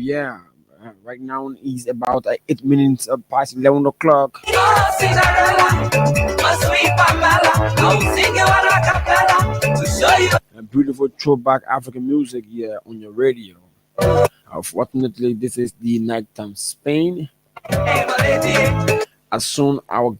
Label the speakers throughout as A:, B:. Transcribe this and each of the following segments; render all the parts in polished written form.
A: yeah, right now is about 8 minutes past 11 o'clock.
B: Oh, Cinderella, my sweet Pamela, I'll sing you a cappella to show you.
A: Beautiful throwback African music here on your radio. Unfortunately, this is the nighttime Spain.
B: Hey, my lady.
A: As soon our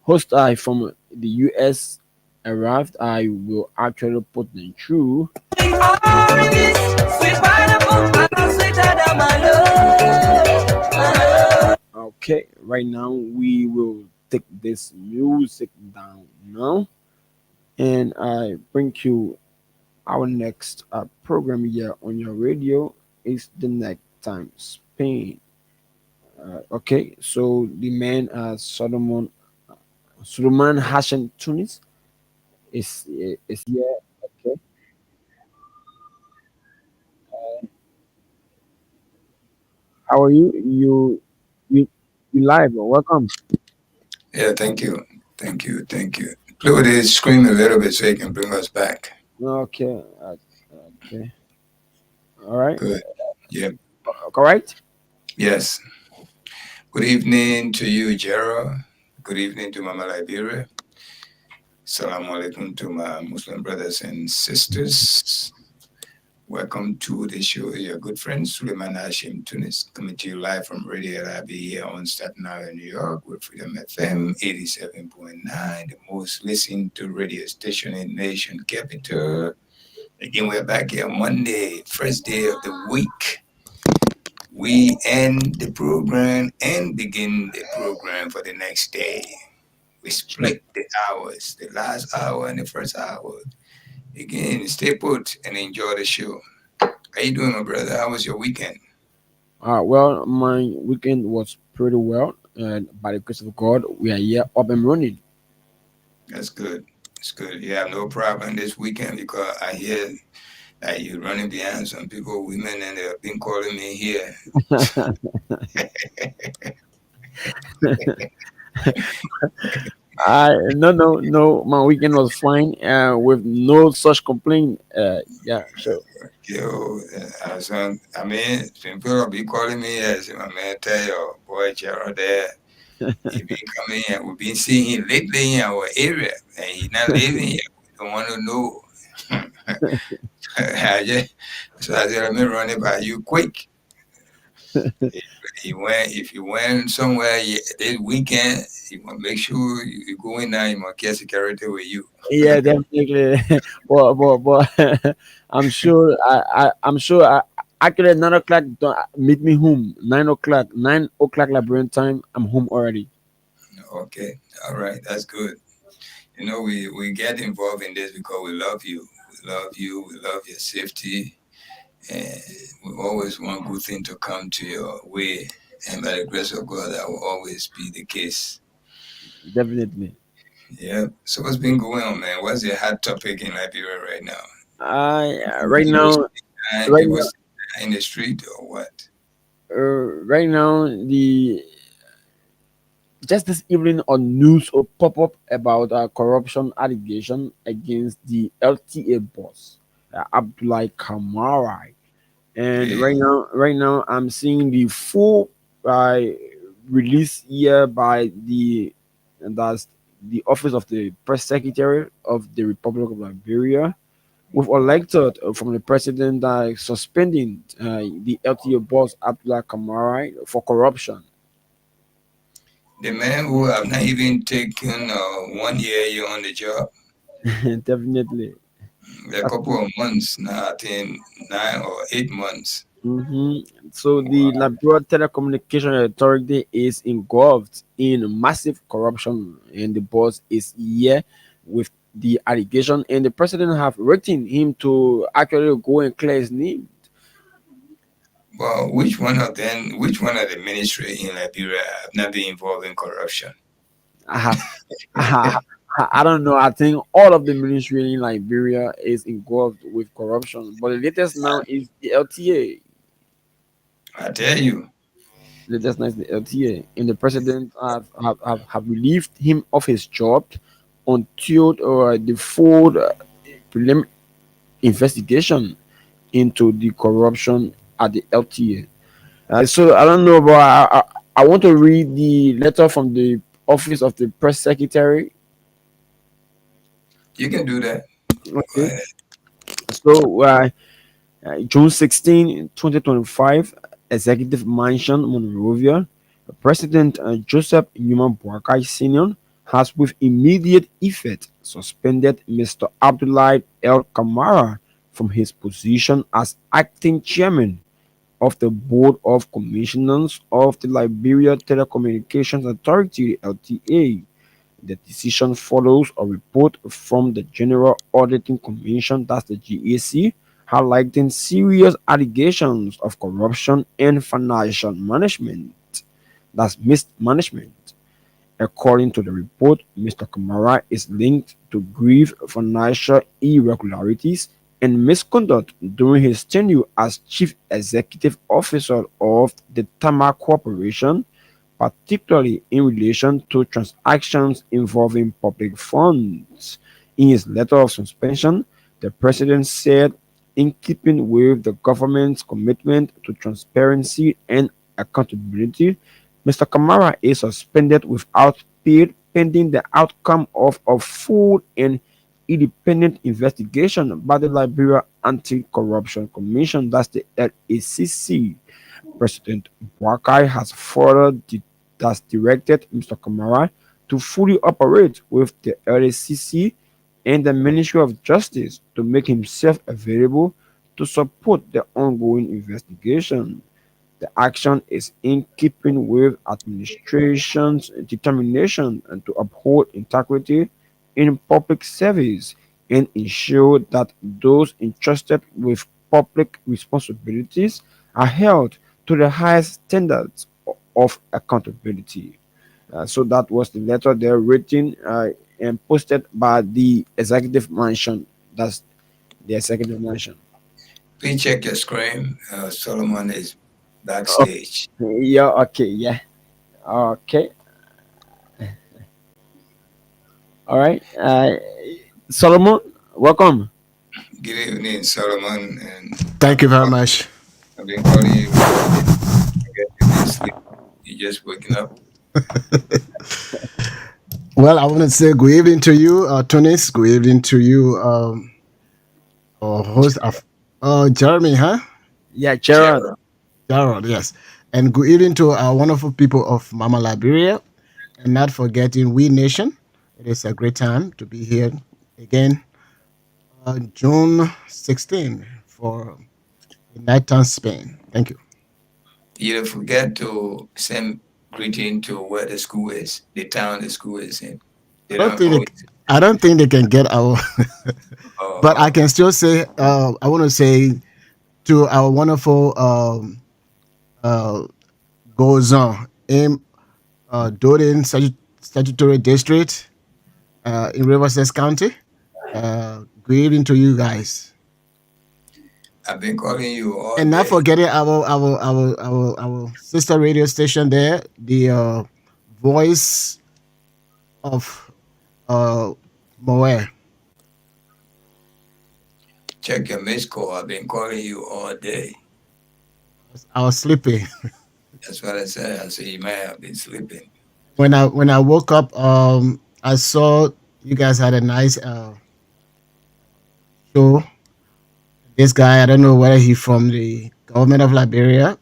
A: host from the US arrived, I will actually put them through.
B: Oranges, sweet pineapple, and I'm sweeter than my love. My love.
A: Okay, right now we will take this music down now, and I bring you our next program here on your radio is the nighttime Spain. Okay, so the man Solomon Hassan Tunis is here. Okay, how are you? You live? Welcome.
C: Yeah, thank you. Thank you. Thank you. Claude scream a little bit so he can bring us back.
A: Okay, okay, all right,
C: Good. Yep.
A: correct.
C: Yes. Good evening to you, Gerald. Good evening to Mama Liberia. Assalamu alaikum to my Muslim brothers and sisters. Welcome to the show. Your good friend Suleiman Hashim Tunis coming to you live from Radio Arabi here on Staten Island, New York with Freedom FM 87.9, the most listened to radio station in nation capital. Again, we're back here Monday, first day of the week. We end the program and begin the program for the next day. We split the hours, the last hour and the first hour. Again, stay put and enjoy the show. How you doing, my brother? How was your weekend?
A: Well, my weekend was pretty well, and by the grace of God, we are here up and running.
C: That's good. It's good. You have no problem this weekend because I hear that you're running behind some people, women, and they've been calling me here.
A: I no. My weekend was fine, with no such complaint. Yeah, sure.
C: Yo, I mean, some people be calling me as my man tell you, boy, Gerald there. He been coming and we've been seeing him lately in our area, and he not living here. We don't want to know. I just, so I said, let me run it by you quick. If you went somewhere this weekend, you want to make sure you go in there, you must get security with you.
A: Yeah, definitely. But I'm sure. I'm sure. Actually, 9 o'clock. Meet me home. 9 o'clock. 9 o'clock Liberian time. I'm home already.
C: Okay, all right, that's good. You know, we get involved in this because we love you. We love you. We love your safety, and we always want good thing to come to your way. And by the grace of God, that will always be the case.
A: Definitely.
C: Yeah. So what's been going on, man? What's the hot topic in Liberia right now?
A: I right
C: People
A: now.
C: staying,
A: Right
C: people
A: now.
C: staying in the street or what?
A: Right now. The just this evening on news will pop up about a corruption allegation against the LTA boss, Abdullah Kamara. And
C: Yeah.
A: right now, I'm seeing the full uh, release here by and that's the office of the press secretary of the Republic of Liberia. We've elected from the president suspending the LTA boss Abdullah Kamara for corruption.
C: The man who have not even taken 1 year you're on the job,
A: Definitely.
C: a couple of months now, I think 9 or 8 months.
A: hmm So the Liberia Telecommunication Authority is involved in massive corruption, and the boss is here with the allegation, and the president have written him to actually go and clear his name.
C: Well, which one of them, which one of the ministry in Liberia have not been involved in corruption?
A: I have, I don't know. I think all of the ministry in Liberia is involved with corruption, but the latest now is the LTA.
C: I tell you,
A: Latest now is the LTA, and the president have relieved him of his job until the full prelim investigation into the corruption at the LTA. So I don't know, but I want to read the letter from the office of the press secretary.
C: You can do that. Go
A: Okay.
C: ahead.
A: So June 16, 2025, Executive Mansion, Monrovia. President Joseph Newman Boakai Sr. has, with immediate effect, suspended Mr. Abdullah El Kamara from his position as acting chairman of the Board of Commissioners of the Liberia Telecommunications Authority (LTA). The decision follows a report from the General Auditing Commission, that's the GAC, highlighting serious allegations of corruption and financial management, that's mismanagement. According to the report, Mr. Kamara is linked to grave financial irregularities and misconduct during his tenure as Chief Executive Officer of the Tama Corporation, particularly in relation to transactions involving public funds. In his letter of suspension, the president said, in keeping with the government's commitment to transparency and accountability, Mr. Kamara is suspended without pay pending the outcome of a full and independent investigation by the Liberia Anti-Corruption Commission, that's the LACC. President Boakai has further thus directed Mr. Kamara to fully operate with the LACC and the Ministry of Justice to make himself available to support the ongoing investigation. The action is in keeping with administration's determination and to uphold integrity in public service and ensure that those entrusted with public responsibilities are held to the highest standards of accountability. So that was the letter there written and posted by the executive mansion. That's the executive mansion.
C: Please check your screen. Solomon is
A: Okay,
C: backstage.
A: yeah, okay, yeah, okay, all right. Solomon, welcome.
C: Good evening, Solomon. And
D: Thank you very much.
C: I've been calling you for a bit. I guess you've been sleeping. You just waking up.
D: Well, I want to say good evening to you, Tunis. Good evening to you, our host of Jeremy, huh?
A: Yeah, Gerard.
C: Gerald.
D: Gerald, yes. And good evening to our wonderful people of Mama Liberia. And not forgetting We Nation. It is a great time to be here again on June 16 for the nighttime Spain. Thank you.
C: You don't forget to send greeting to where the school is, the town the school is in.
D: I
C: They
D: don't
C: don't
D: think
C: always.
D: I don't think they can get our, but I
C: Oh,
D: can still say I want to say to our wonderful uh, goes on in Doden Statutory District in Riverside County. Good evening to you guys,
C: I've been calling you all
D: and not
C: day.
D: forgetting our sister radio station there, the Voice of uh, Moe.
C: Check your missed call. I've been calling you all day.
D: I was sleeping
C: That's what I said. I said you might have been sleeping.
D: when I woke up. I saw you guys had a nice show. This guy, I don't know whether he from the government of Liberia,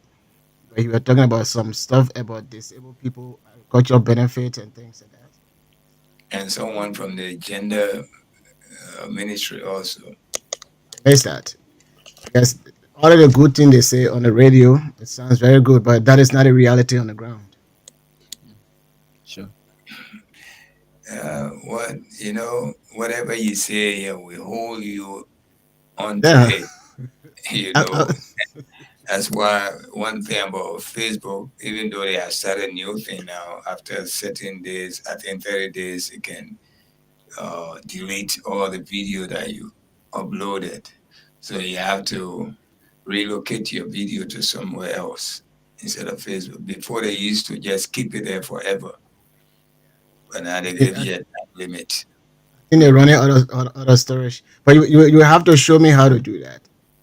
D: but he was talking about some stuff about disabled people, agricultural benefits and things like that.
C: And someone from the gender ministry also.
D: I missed that. Because all of the good things they say on the radio, it sounds very good, but that is not a reality on the ground.
A: Sure.
C: What whatever you say here, we hold you onto
D: Yeah.
C: it. You
D: I, I,
C: know, that's why one thing about Facebook, even though they have started a new thing now, after certain days, I think 30 days, you can delete all the video that you uploaded. So you have to relocate your video to somewhere else instead of Facebook. Before they used to just keep it there forever, but now they give
D: I
C: you a time limit.
D: think they're running other storage. But you have to show me how to do that.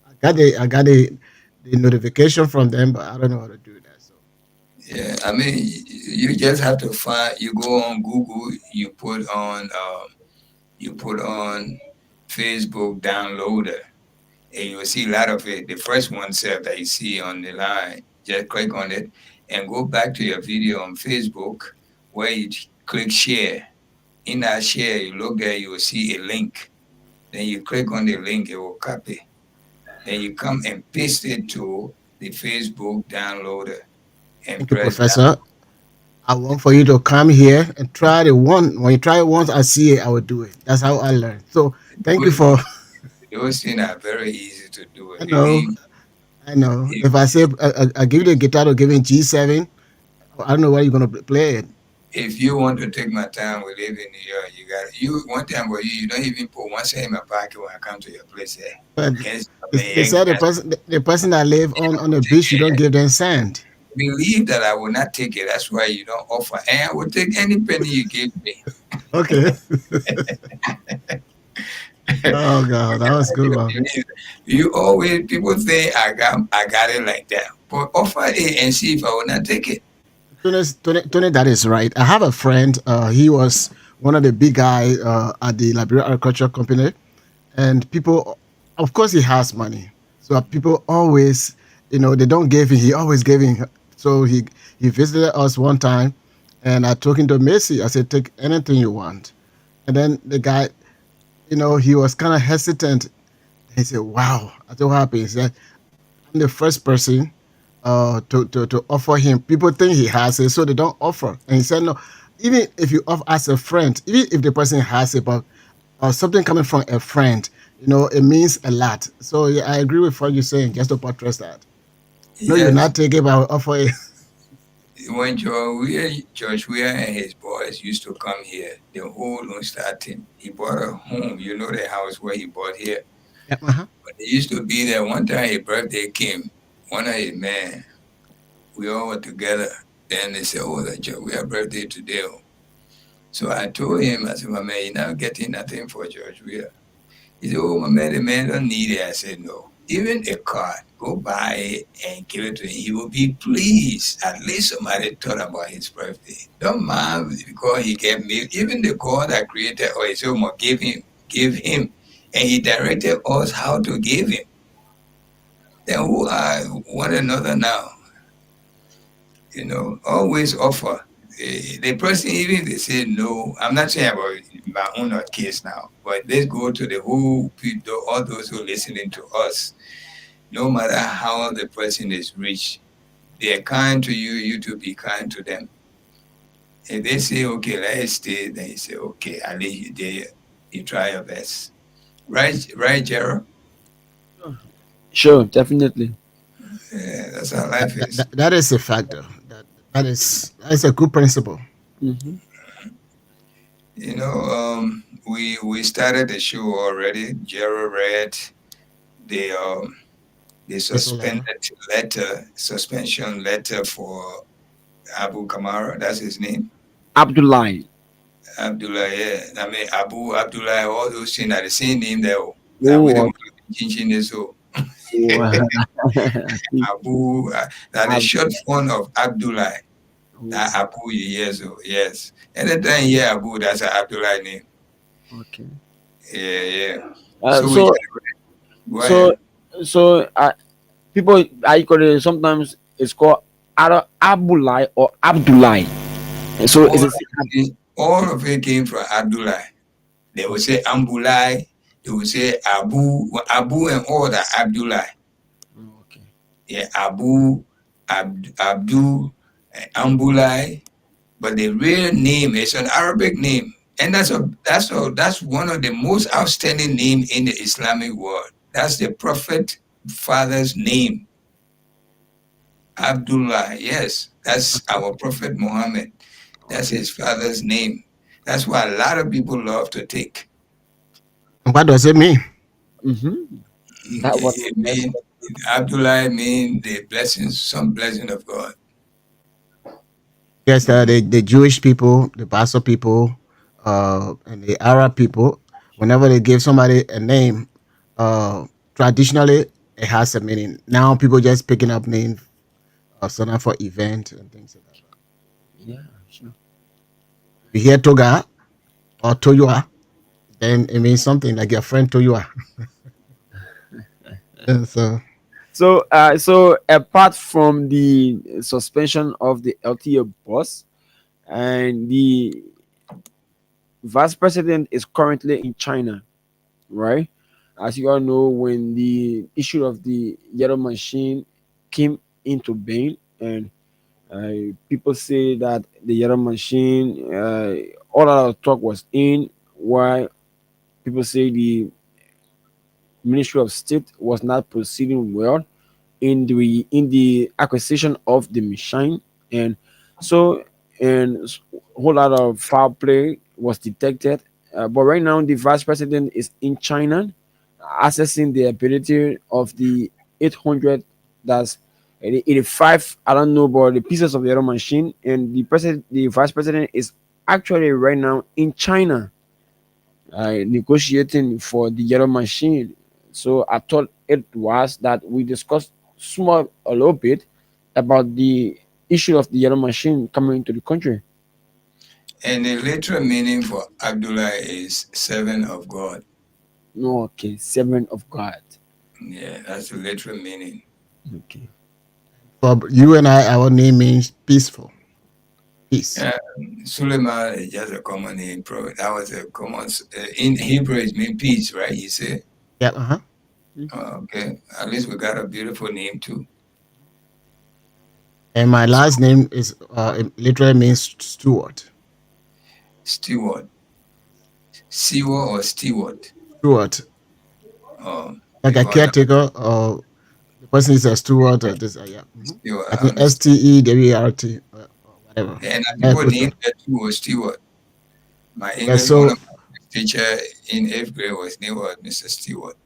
D: I got the the notification from them, but I don't know how to do that. So
C: Yeah, I mean, you just have to find. You go on Google. You put on Facebook downloader, and you'll see a lot of it. The first one said that you see on the line. Just click on it and go back to your video on Facebook, where you click share. In that share, you look there, you will see a link. Then you click on the link, it will copy. Then you come and paste it to the Facebook downloader and
D: thank you,
C: press that.
D: Professor. I want for you to come here and try the one. When you try it once, I see it, I will do it. That's how I learned. So thank you
C: Those,
D: for.
C: those things are very easy to do.
D: I know, I know.
C: If,
D: If I say I give you the guitar to give in G7, I don't know where you're gonna play it.
C: if you want to take my time, we live in New York. You got you one time where you don't even put one cent in my pocket when I come to your place. There,
D: But
C: guess
D: they said the person that live on the beach, you don't give them sand.
C: believe that I will not take it. That's why you don't offer. And I will take any penny you give me.
D: Okay. Oh God, that was good one.
C: You always people think I got it like that. But offer it and see if I will not take it.
D: Tony, that is right. I have a friend. He was one of the big guy at the Liberia Agriculture Company, and people, of course, he has money. So people always, they don't give him. He always giving. So he visited us one time, and I took him to Macy. I said, take anything you want. And then the guy, he was kind of hesitant. He said, "Wow." I said, "What happened?" He said, "I'm the first person to offer him. People think he has it, so they don't offer." And he said, "No, even if you offer as a friend, even if the person has it, but something coming from a friend, it means a lot." So yeah, I agree with what you're saying. Just to buttress that. No, you're
C: Yes.
D: not taking, but I will offer it.
C: When George Weah and his boys used to come here, the whole Lone Star team, he bought a home. You know the house where he bought here.
D: Yeah, uh-huh.
C: But they used to be there. One time his birthday came. One of his men, we all were together. Then they said, "Oh, the George Weah birthday today." So I told him, I said, "My man, you're not getting nothing for George Weah." He said, "Oh, my man, the man don't need it." I said, "No. Even a card, go buy it and give it to him. He will be pleased. At least somebody thought about his birthday. Don't mind because he gave me, even the God that created us, he said, "Oh, give him." And he directed us how to give him. Then who are one another now? Always offer. The person, even if they say no, I'm not saying about my own case now, but let's go to the whole people, all those who are listening to us. No matter how the person is rich, they are kind to you, you to be kind to them. If they say, "Okay, let's stay," then you say, "Okay, I'll leave you there. You try your best." Right, Gerald?
A: Sure, definitely.
C: Yeah, that's how
D: That,
C: life
D: that,
C: is.
D: that, that is a factor. That's a good principle.
A: Hmm.
C: We started the show already. Gerald read the the
D: Little letter.
C: suspension letter for Abu Kamara. That's his name.
A: Abdullah.
C: Abdullah, yeah. I mean, Abu, Abdullah, all those things are the same name there. Now we
A: Oh,
C: don't change so.
A: oh, I see.
C: Abu, that is
A: Ab-
C: short form of Abdullah.
A: oh,
C: That Abu, yes, yes. Anytime you hear Abu, that's an Abdullah name.
A: okay.
C: Yeah, yeah.
A: Uh,
C: So we
A: so
C: go
A: so
C: ahead.
A: so people I call it sometimes it's called Abulai or Abdullah. And so it's
C: All
A: a
C: of it came from Abdullah. They will say Ambulai. They will say Abu and all that Abdullah.
A: oh, okay.
C: Yeah, Abdul, Ambulai. But the real name is an Arabic name, and that's one of the most outstanding name in the Islamic world. That's the Prophet father's name, Abdullah. Yes, that's our Prophet Muhammad. That's
A: Okay.
C: his father's name. That's why a lot of people love to take.
D: What does it mean?
A: Mm-hmm. That was my
C: It
A: next
C: mean
A: question.
C: Abdullah mean the blessings, some blessing of God.
D: Yes, the Jewish people, the Basel people, and the Arab people, whenever they give somebody a name, traditionally it has a meaning. Now people just picking up names sometimes for event and things like that.
A: Yeah, sure.
D: You hear Toga or Toyua, then it means something like your friend Toyua. So
A: So apart from the suspension of the LTA boss, and the vice president is currently in China, right? As you all know, when the issue of the yellow machine came into being, and people say that the yellow machine, all out of talk was in, while people say the Ministry of State was not proceeding well in the acquisition of the machine, and so and a whole lot of foul play was detected. But right now, the vice president is in China, assessing the ability of the 800, that's the 85. I don't know, but the pieces of the other machine, and the vice president is actually right now in China, negotiating for the yellow machine. So I thought it was that we discussed small a little bit about the issue of the yellow machine coming into the country.
C: And the literal meaning for Abdullah is servant of God.
A: No, okay, servant of God.
C: Yeah, that's the literal meaning.
A: Okay.
D: for you and I, our name means peaceful. Peace.
C: Suleiman is just a common name. That was a common. In Hebrew, it means peace, right? You say?
D: Yeah. Uh-huh.
C: Okay. At least we got a beautiful name too.
D: And my last name is it literally means steward.
C: Steward. Steward or steward?
D: Steward.
C: Oh,
D: Like a
C: because
D: caretaker or the person is a steward or this yeah.
C: steward,
D: I
C: I
D: think
C: understand.
D: STEWART or whatever.
C: And
D: I
C: people
D: put
C: named that too was steward. My
D: yeah,
C: English, one
D: so
C: of my teacher in 8th grade was named Mr. Stewart.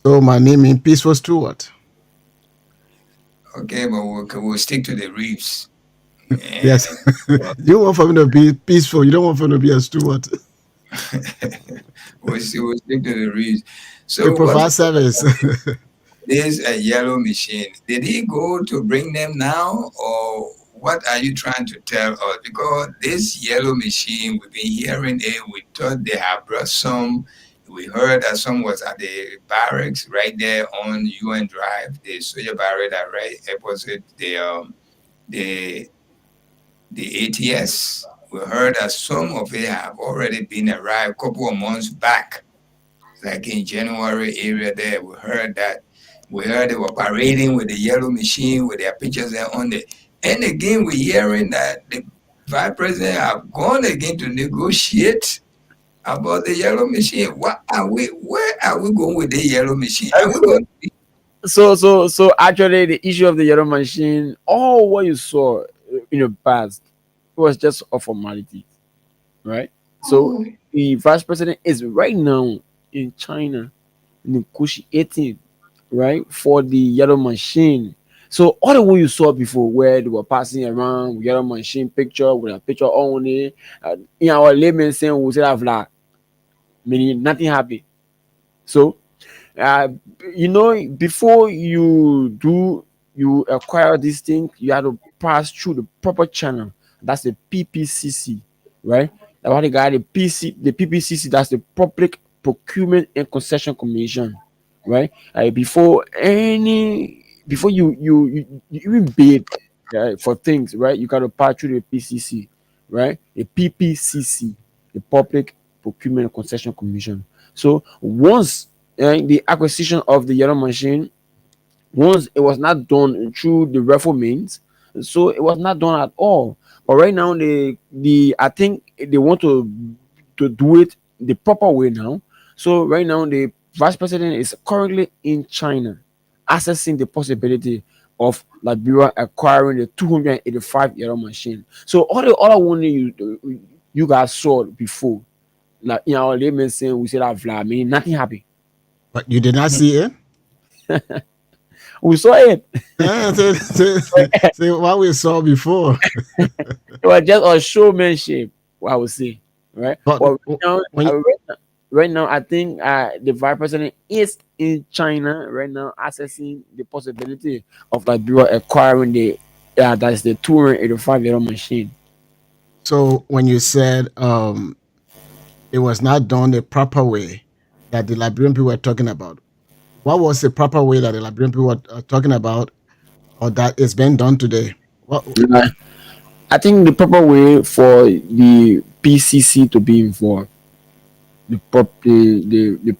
D: so my name means peaceful steward.
C: Okay, but we'll stick to the reefs.
D: Yes.
C: And
D: You want for me to be peaceful, you don't want for me to be a steward.
C: we'll stick to the reefs.
D: We
C: So what
D: provide service.
C: is a yellow machine? Did he go to bring them now, or what are you trying to tell us? Because this yellow machine, we've been hearing it. We thought they have brought some. We heard that some was at the barracks right there on UN Drive, the soldier barrack that right opposite the the ATS. We heard that some of it have already been arrived a couple of months back, like in January area there. We heard that. We heard they were parading with the yellow machine with their pictures there on it. And again, we're hearing that the vice president have gone again to negotiate about the yellow machine. What are we? Where are we going with the yellow machine? Are we going?
A: So actually, the issue of the yellow machine, all what you saw in the past, was just a formality, right? So the vice president is right now in China negotiating, right, for the yellow machine. So all the way you saw before, where they were passing around with yellow machine picture with a picture on it, in our layman saying we say that like, meaning nothing happened. So uh, before you acquire this thing, you have to pass through the proper channel. That's the PPCC, right? That's what they got the PPCC. That's the Public Procurement and Concession Commission, right? Before you even bid for things, right? You got to pass through the PCC, right? The PPCC, the Public Procurement and Concession Commission. So once the acquisition of the yellow machine, once it was not done through the raffle means, so it was not done at all. But right now, the I think they want to do it the proper way now. So right now, the vice president is currently in China, assessing the possibility of Liberia acquiring the 285 yellow machine. So all the other one you guys saw before, like in our layman saying, we said that Vla, meaning nothing happened.
D: But you did not see it?
A: We saw it.
D: Say what we saw before.
A: It was just a showmanship, I would say, right?
D: But
A: But right now,
D: when
A: right now I think the vice president is in China right now assessing the possibility of Liberia acquiring the that's the 285 machine.
D: So when you said it was not done the proper way that the Liberian people were talking about, what was the proper way that the Liberian people were talking about, or that is being done today? What?
A: Yeah. I think the proper way for the PCC to be involved, the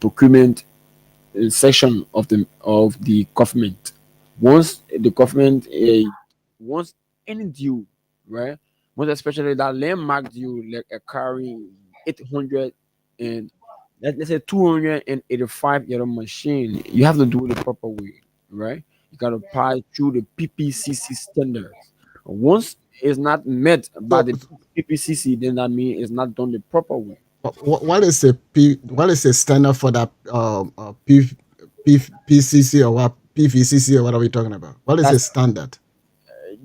A: procurement section of the government. Once the government wants any deal, right? Most especially that landmark deal like a carry 800 and let's say 285 machine, you have to do it the proper way, right? You gotta apply through the PPCC standards. Once it's not met by
D: So
A: the PPCC, then that means it's not done the proper way.
D: what is the what is the standard for that PCC or what PVCC or what are we talking about? What is the
A: That's
D: standard?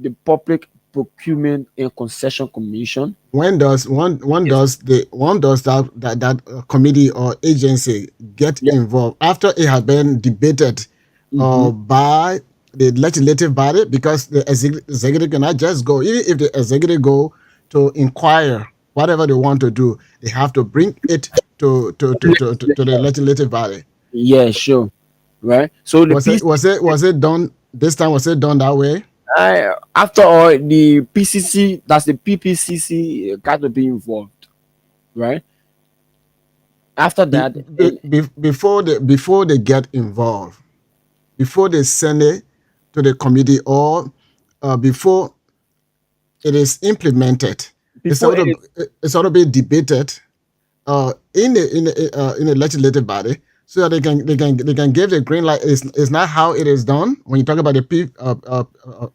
A: the Public Procurement and Concession Commission.
D: When does
A: Yes.
D: one does that committee or agency get
A: Yeah.
D: involved after it has been debated
A: Mm-hmm.
D: by the legislative body, because the executive cannot just go, even if the executive go to inquire whatever they want to do, they have to bring it to the legislative body.
A: Yeah, sure. Right. So the PC,
D: Was it done this time? Was it done that way?
A: after all, the PCC, that's the PPCC, got to be involved. Right. After that,
D: Before they get involved, before they send it to the committee, or before it is implemented,
A: before it is,
D: it's ought to be debated in the legislative body, so that they can give the green light. Is not how it is done when you talk about the
A: uh,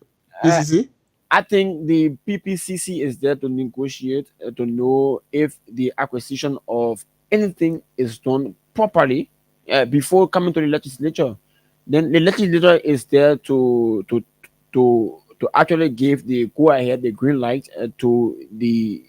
D: PCC.
A: I think the PPCC is there to negotiate to know if the acquisition of anything is done properly before coming to the legislature. Then the legislature is there to actually give the go ahead, the green light to the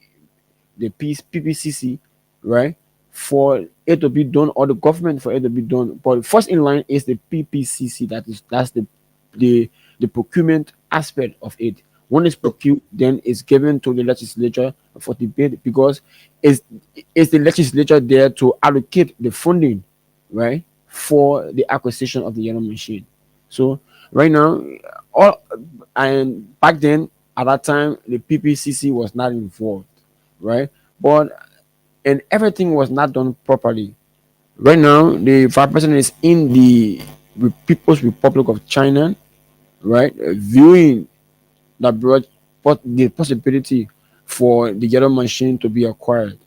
A: PPCC, right? For it to be done, or the government for it to be done. But first in line is the PPCC. That's the procurement aspect of it. When it's
D: So,
A: procured, then it's given to the legislature for debate, because it's it's the legislature there to allocate the funding, right, for the acquisition of the yellow machine. So right now, all and back then at that time the PPCC was not involved, right? But and everything was not done properly. Right now, the vice president is in the People's Republic of China, right? Viewing that brought the possibility for the yellow machine to be acquired,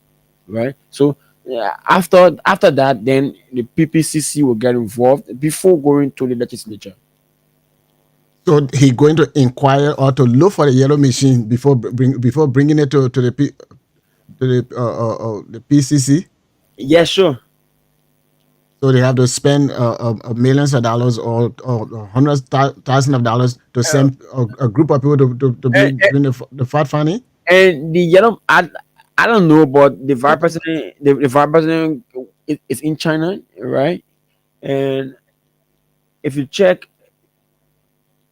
A: right? So yeah, after that, then the PPCC will get involved before going to the legislature.
D: so he going to inquire or to look for the yellow machine before bringing it to the PCC.
A: Yeah, sure.
D: So they have to spend millions of dollars, or hundreds thousands of dollars to send a group of people to
A: And,
D: bring the fat funny.
A: and the yellow, I don't know, but the vice president, the vice president is in China, right? And if you check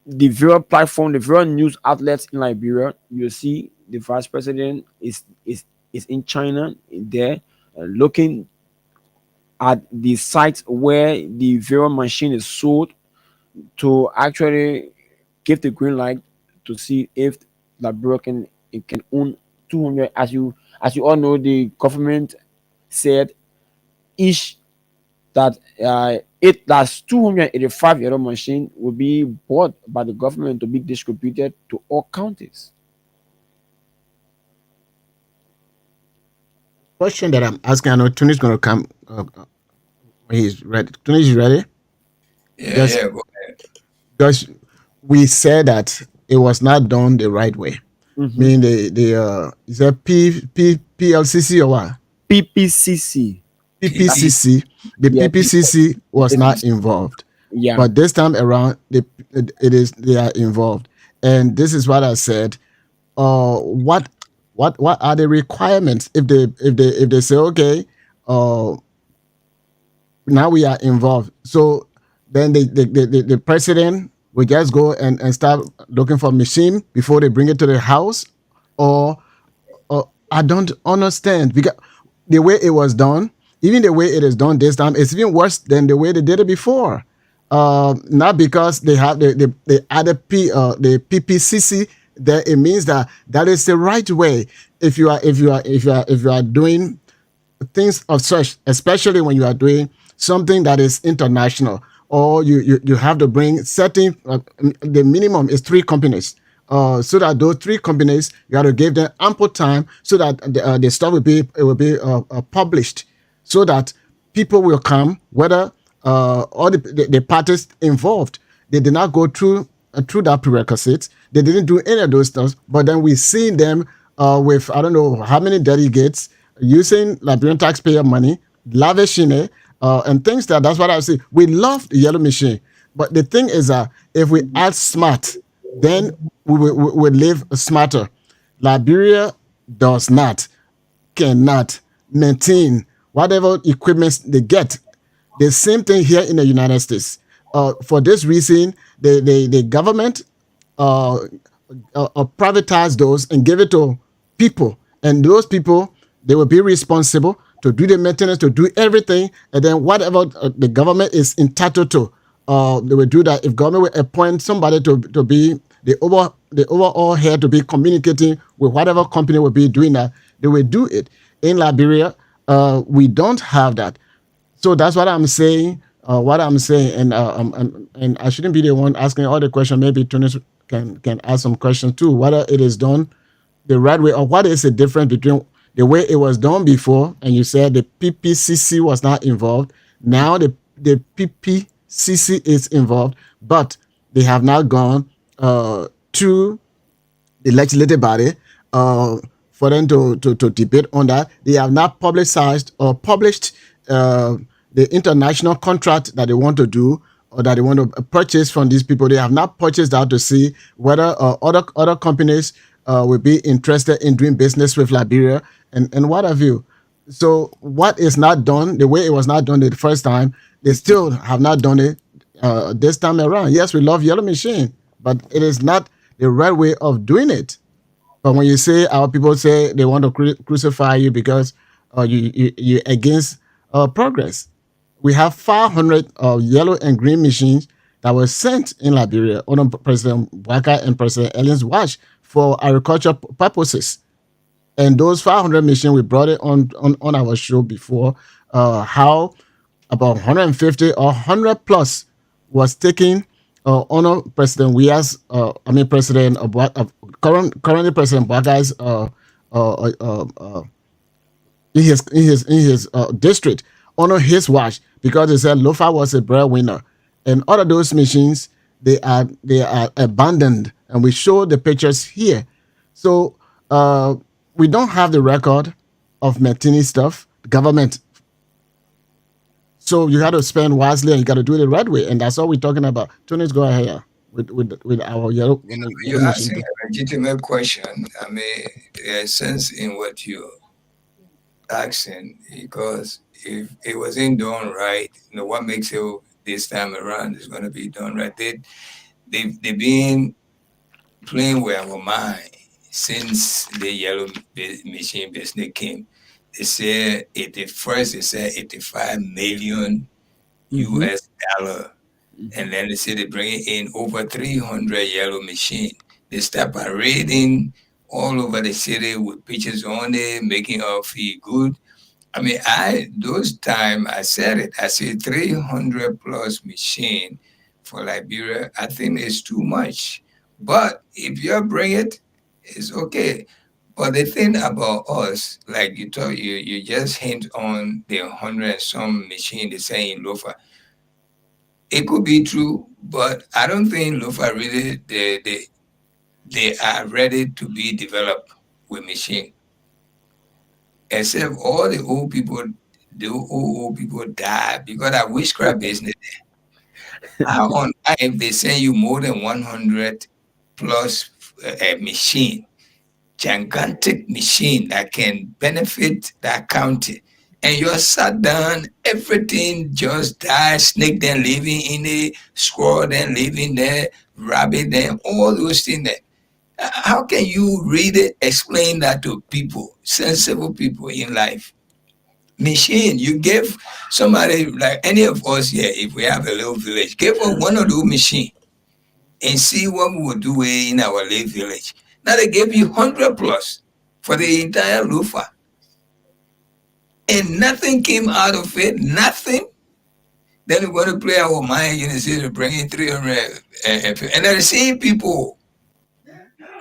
A: the Vera platform, the Vera news outlets in Liberia, you'll see the vice president is in China there, looking at the site where the Vera machine is sold to actually give the green light to see if Liberia can it can own 200. As you all know, the government said each that that's 285 machine will be bought by the government to be distributed to all counties.
D: Question that I'm asking, I know Tony's going to come when he's ready. Tony is ready.
C: Yeah,
D: Yes,
C: yeah, go ahead.
D: because we said that it was not done the right way.
A: Mhm.
D: Meaning is that PLCC or what?
A: PPCC.
D: PPCC. The
A: Yeah,
D: PPCC was not involved,
A: yeah.
D: but this time around, they are involved, and this is what I said. What what are the requirements if they say, okay, uh now we are involved. So then the president will just go and start looking for machine before they bring it to the house, or I don't understand because the way it was done, even the way it is done this time, it's even worse than the way they did it before. Not because they have the other the PPCC, that it means that that is the right way. If you are doing things of such, especially when you are doing something that is international, or you have to bring certain, the minimum is three companies. So that those three companies, you got to give them ample time so that the stuff will be published, so that people will come, whether all the parties involved, they did not go through that prerequisite. They didn't do any of those stuff. But then we see them with I don't know how many delegates using Liberian taxpayer money, lavishing it, and things that's what I say. We love the yellow machine, but the thing is that if we add smart, then we live smarter. Liberia does not, cannot maintain whatever equipment they get. The same thing here in the United States. For this reason, the government uh, privatize those and give it to people, and those people, they will be responsible to do the maintenance, to do everything, and then whatever the government is entitled to, they will do that. If government will appoint somebody to be the overall head, to be communicating with whatever company will be doing that, they will do it. In Liberia, we don't have that. So that's what I'm saying. What I'm saying, and I shouldn't be the one asking all the questions. Maybe Tunis can ask some questions too. Whether it is done the right way, or what is the difference between the way it was done before, and you said the PPCC was not involved. Now the PPCC is involved, but they have not gone to the legislative body uh, for them to debate on that. They have not publicized or published the international contract that they want to do, or that they want to purchase from these people. They have not purchased that to see whether other companies will be interested in doing business with Liberia, and what have you. So what is not done, the way it was not done the first time, they still have not done it this time around. Yes, we love Yellow Machine, but it is not the right way of doing it. But when you say, our people say they want to crucify you because you against progress. We have 500 yellow and green machines that were sent in Liberia under President Waka and President Ellen's watch for agriculture purposes. And those 500 machines, we brought it on our show before, how about 150 or 100 plus was taken under President Wia's, President currently President Waka's uh, uh, uh, in his district under his watch, because they said Lofa was a breadwinner, and all of those machines, they are abandoned, and we show the pictures here. So we don't have the record of maintaining stuff. Government. So you got to spend wisely, and you got to do it the right way, and that's all we're talking about. Tunis, go ahead with our yellow
C: You're
D: machine
C: asking
D: thing.
C: a legitimate question. I mean, there's sense in what you're asking, because if it wasn't done right, what makes it this time around is going to be done right. They've been playing with our mind since the yellow machine business came. They said they said 85 million
A: Mm-hmm.
C: US dollar. And then they say they bring in over 300 yellow machine. They start parading all over the city with pictures on it, making us feel good. I mean, those time I said it. I said 300 plus machine for Liberia. I think it's too much. But if you bring it, it's okay. But the thing about us, like you just hint on the 100 and some machine they say in Lofa. It could be true, but I don't think Lofa really they are ready to be developed with machine. Except all the old people die because of witchcraft business. How on earth they send you more than 100 plus machine, gigantic machine that can benefit that county, and you sat down, everything just died. Snake then living in it, squirrel then living there, rabbit then, all those things there. How can you read it, explain that to people, sensible people in life? Machine, you give somebody like any of us here, if we have a little village, give us one of those machine and see what we will do in our little village. Now they gave you 100 plus for the entire loofah, and nothing came out of it, nothing. Then we're going to play our mind, you know, see, to bring in 300. And they're the same people,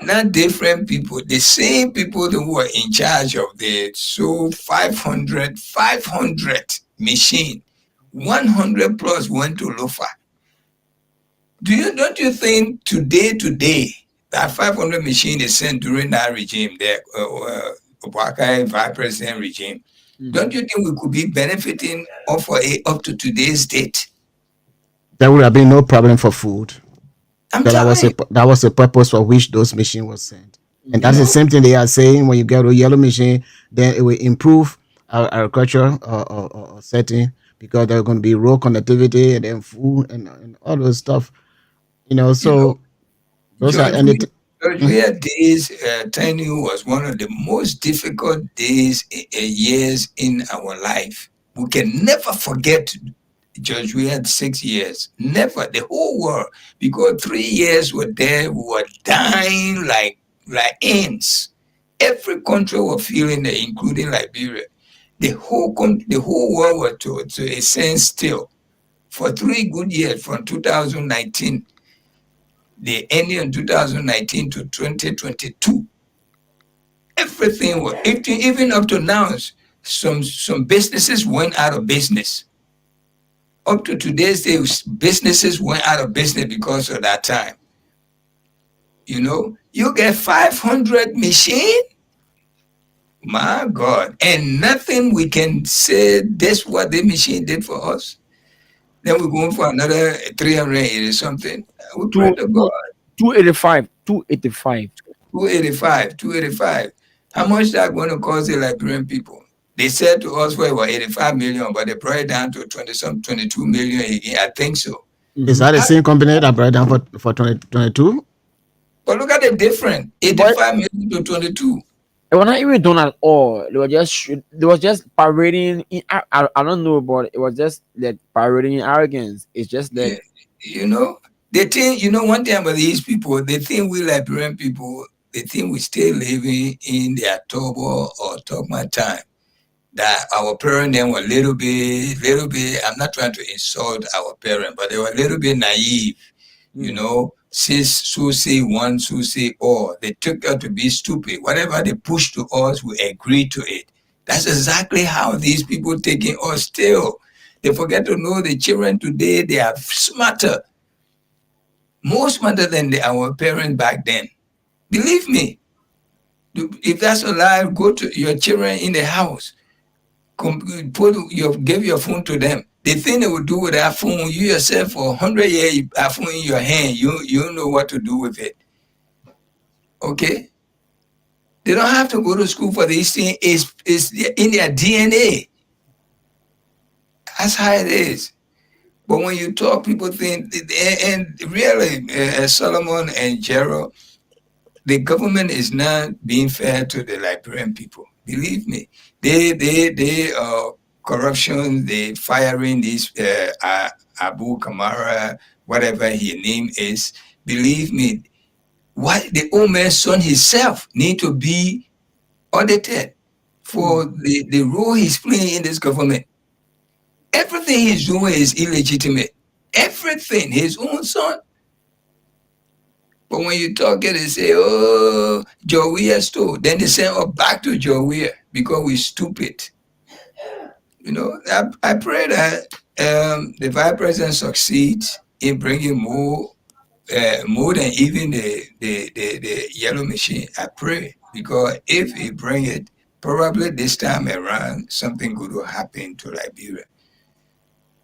C: not different people, the same people who were in charge of the so 500 machine, 100 plus went to Lofa. Don't you think today that 500 machine is sent during that regime, the Obaka vice president regime? Don't you think we could be benefiting off of it up to today's date?
D: There would have been no problem for food.
C: I'm
D: That
C: telling
D: was
C: you,
D: that was the purpose for which those machines were sent. And
C: you
D: that's the
C: know,
D: same thing they are saying when you get a yellow machine, then it will improve our agriculture setting because there's going to be road connectivity and then food and all those stuff.
C: you know,
D: So those are
C: George,
D: and it.
C: George Weah days, tenure was one of the most difficult days, years in our life. We can never forget George Weah 6 years. Never, the whole world. Because 3 years were there, we were dying like ants. Every country was feeling it, including Liberia. The whole world was to a sense still. For 3 good years, from 2019, the ending in 2019 to 2022, everything was, even up to now, some businesses went out of business. Up to today's day, businesses went out of business because of that time. You know, you get 500 machine, my God, and nothing we can say this what the machine did for us. Then we're going for another 380 something. We pray
A: Two,
C: to
A: two,
C: God.
A: 285, 285.
C: 285. How much that going to cost the Liberian people? They said to us, well, it was 85 million, but they brought it down to 22 million again. I think so.
D: Is that the same company that brought it down for 2022?
C: But look at the difference,
A: But
C: 85 million to 22.
A: it was not even done at all. They were just parading. I don't know, but it was just like parading in arrogance. It's just
C: Yeah.
A: that
C: You know, they think, one thing about these people, they think we Liberian people, they think we still living in their Togo or Togma time. That our parents then were I'm not trying to insult our parents, but they were a little bit naive, sis, so say one, so say all. They took us to be stupid. Whatever they push to us, we agree to it. That's exactly how these people taking us still. They forget to know the children today, they are smarter, more smarter than our parents back then. Believe me, if that's alive, go to your children in the house. Give your phone to them. The thing they will do with that phone, you yourself for 100 years, that phone in your hand, you don't know what to do with it. Okay? They don't have to go to school for these things. It's in their DNA. That's how it is. But when you talk, people think, and really, Solomon and Gerald, the government is not being fair to the Liberian people. Believe me, they corruption, they firing this Abu Kamara, whatever his name is. Believe me, what the old man's son himself need to be audited for the role he's playing in this government. Everything he's doing is illegitimate. Everything, his own son. But when you talk it, they say, oh, Joe Weah stole. Then they send us back to Joe Weah because we're stupid. I pray that the vice president succeeds in bringing more than even the yellow machine. I pray, because if he bring it, probably this time around, something good will happen to Liberia.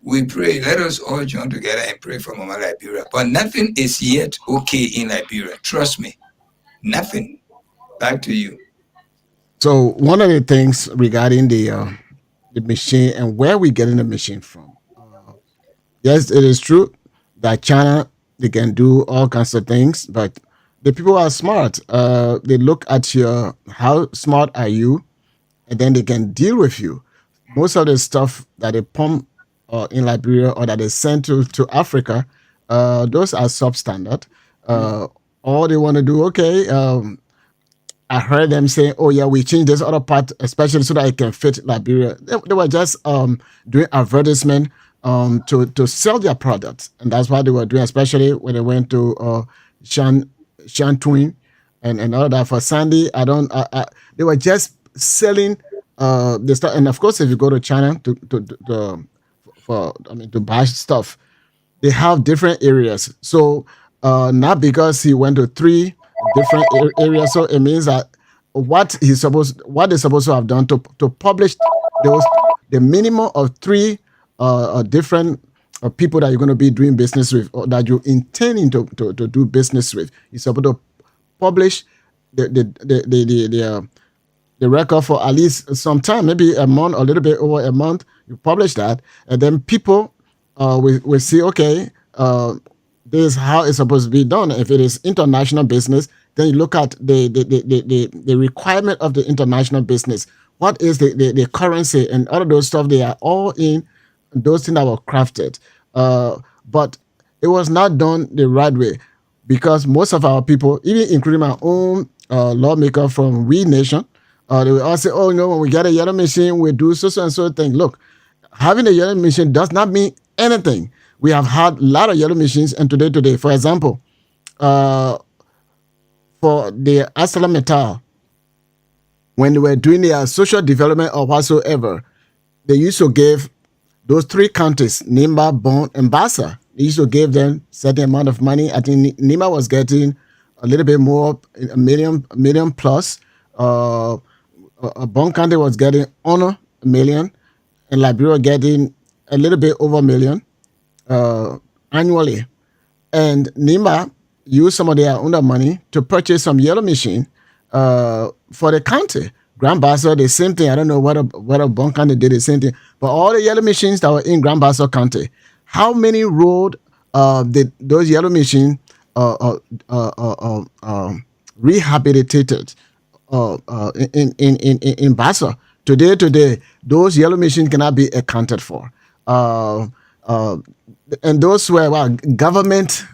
C: We pray. Let us all join together and pray for Mama Liberia. But nothing is yet okay in Liberia. Trust me. Nothing. Back to you.
D: So one of the things regarding the the machine and where we're getting the machine from. Yes, it is true that China, they can do all kinds of things, but the people are smart. They look at your how smart are you, and then they can deal with you. Most of the stuff that they pump in Liberia or that they send to Africa, those are substandard. Uh, all they want to do, okay, I heard them saying, "Oh yeah, we changed this other part, especially so that it can fit Liberia." They were just doing advertisement to sell their products, and that's what they were doing. Especially when they went to Shan Twin and all that for Sandy. They were just selling the stuff, and of course, if you go to China for I mean to buy stuff, they have different areas. So not because he went to three different areas, so it means that what they're supposed to have done to publish those the minimum of three different people that you're going to be doing business with or that you're intending to do business with. You're supposed to publish the record for at least some time, maybe a month, a little bit over a month. You publish that, and then people will see, okay, this is how it's supposed to be done. If it is international business, then you look at the requirement of the international business. What is the currency and all of those stuff? They are all in those things that were crafted. But it was not done the right way because most of our people, even including my own lawmaker from We Nation, they will all say, oh, no, when we get a yellow machine, we do so and so thing. Look, having a yellow machine does not mean anything. We have had a lot of yellow machines, and today, for example, for the Asala Metal, when they were doing their social development or whatsoever, they used to give those three counties, Nimba, Bon, and Bassa, they used to give them certain amount of money. I think Nimba was getting a little bit more, a million plus. Bon County was getting under a million, and Liberia getting a little bit over a million annually. And Nimba used some of their own money to purchase some yellow machine for the county. Grand Bassa, the same thing. I don't know what a Bon County did the same thing. But all the yellow machines that were in Grand Bassa County, how many road did those yellow machines rehabilitated in Bassa? Today, those yellow machines cannot be accounted for. And those were government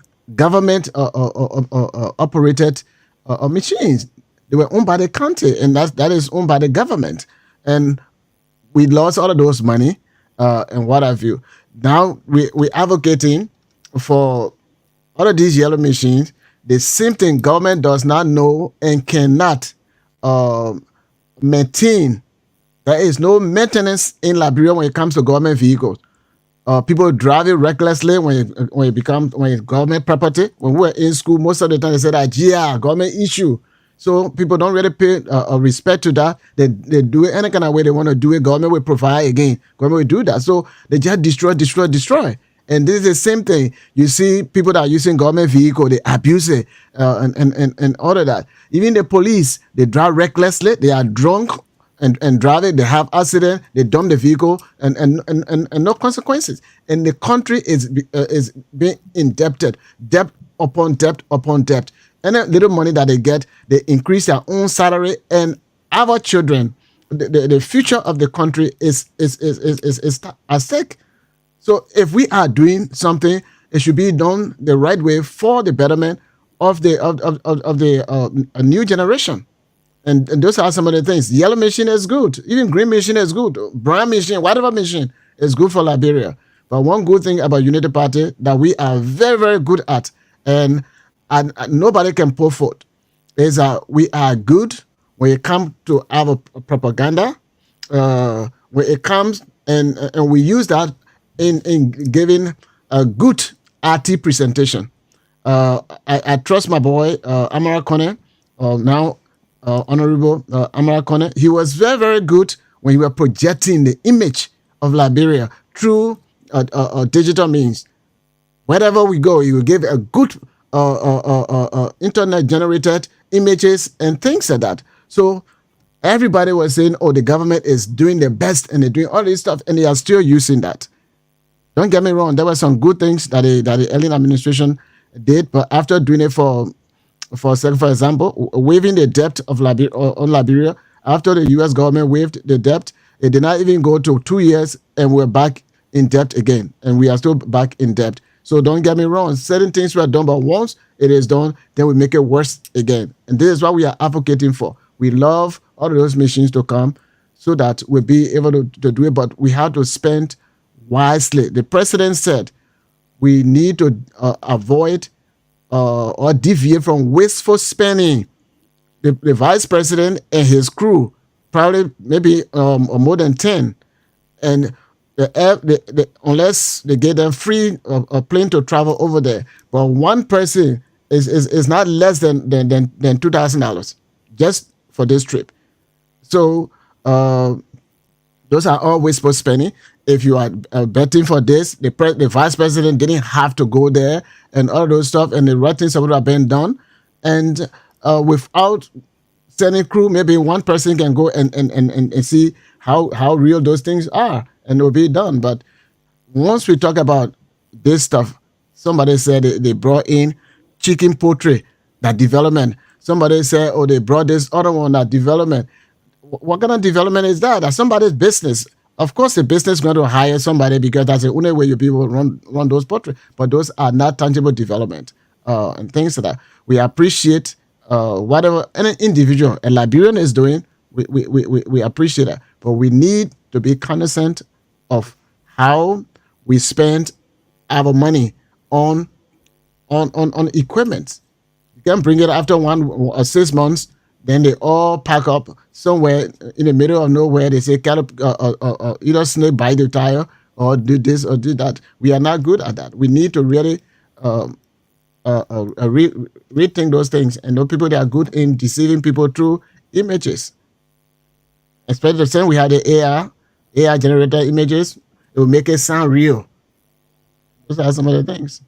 D: operated machines. They were owned by the county, and that is owned by the government. And we lost all of those money and what have you. Now we're advocating for all of these yellow machines. The same thing government does not know and cannot maintain. There is no maintenance in Liberia when it comes to government vehicles. People drive it recklessly when it's government property. When we were in school, most of the time they said that, yeah, government issue. So people don't really pay respect to that. They do it any kind of way they want to do it. Government will provide again. Government will do that. So they just destroy. And this is the same thing. You see people that are using government vehicle, they abuse it and all of that. Even the police, they drive recklessly. They are drunk and drive it. They have accident. They dump the vehicle and no consequences. And the country is being indebted, debt upon debt upon debt. Any little money that they get, they increase their own salary, and our children, the future of the country is at stake. So if we are doing something, it should be done the right way for the betterment of the a new generation. And those are some of the things. Yellow machine is good. Even green machine is good. Brown machine, whatever machine is good for Liberia. But one good thing about Unity Party that we are very, very good at, and nobody can pull forth, is that we are good when it comes to our propaganda. When it comes and we use that in giving a good RT presentation. I trust my boy Amara Kone, now Honorable Amara Kone. He was very, very good when he was projecting the image of Liberia through digital means. Wherever we go, he will give a good internet generated images and things like that. So Everybody was saying, "Oh, the government is doing the best and they're doing all this stuff," and they are still using that. Don't get me wrong. There were some good things that the alien administration did, but after doing it for example, waiving the debt of Liberia on Liberia, after the U.S. government waived the debt, it did not even go to 2 years, and we're back in debt again, and we are still back in debt. So don't get me wrong. Certain things were done, but once it is done, then we make it worse again, and this is what we are advocating for. We love all of those machines to come so that we'll be able to do it, but we have to spend wisely. The president said we need to avoid or deviate from wasteful spending. The vice president and his crew, probably maybe or more than 10, and unless they get them free a plane to travel over there, but one person is not less than $2,000 just for this trip. So those are all wasteful spending. If you are betting for this, the vice president didn't have to go there and all those stuff, and the right things would have been done. And without sending crew, maybe one person can go and see how real those things are, and it will be done. But once we talk about this stuff, somebody said they brought in chicken poultry, that development. Somebody said, oh, they brought this other one, that development. What kind of development is that? That's somebody's business. Of course, the business is going to hire somebody because that's the only way you people run those portraits. But those are not tangible development and things like that. We appreciate whatever any individual a Liberian is doing. We appreciate that. But we need to be cognizant of how we spend our money on equipment. You can bring it after 6 months. Then they all pack up somewhere in the middle of nowhere. They say, either snake bite the tire or do this or do that. We are not good at that. We need to really rethink those things. And those people that are good in deceiving people through images. Especially the same we had the AI generated images. It will make it sound real. Those are some of the things.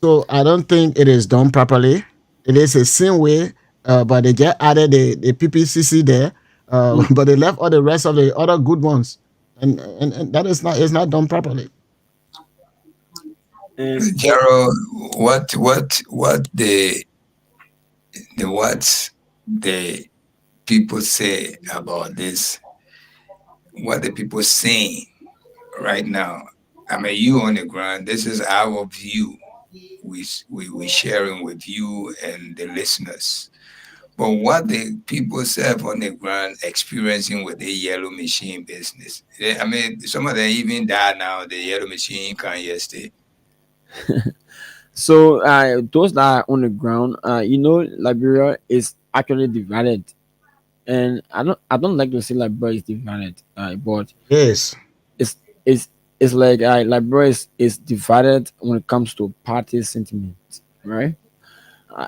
D: So I don't think it is done properly. It is the same way, but they just added the PPCC there, but they left all the rest of the other good ones, and that is not done properly.
A: And
C: Jaro, what what the people say about this? What the people saying right now? I mean, you on the ground. This is our view. We sharing with you and the listeners. But what the people say on the ground experiencing with the yellow machine business. I mean, some of them even died now. The yellow machine can't yesterday.
A: so those that are on the ground, Liberia is actually divided, and I don't like to say Liberia is divided, but
D: Yes.
A: it's it's it's like Liberia is divided when it comes to party sentiment, right?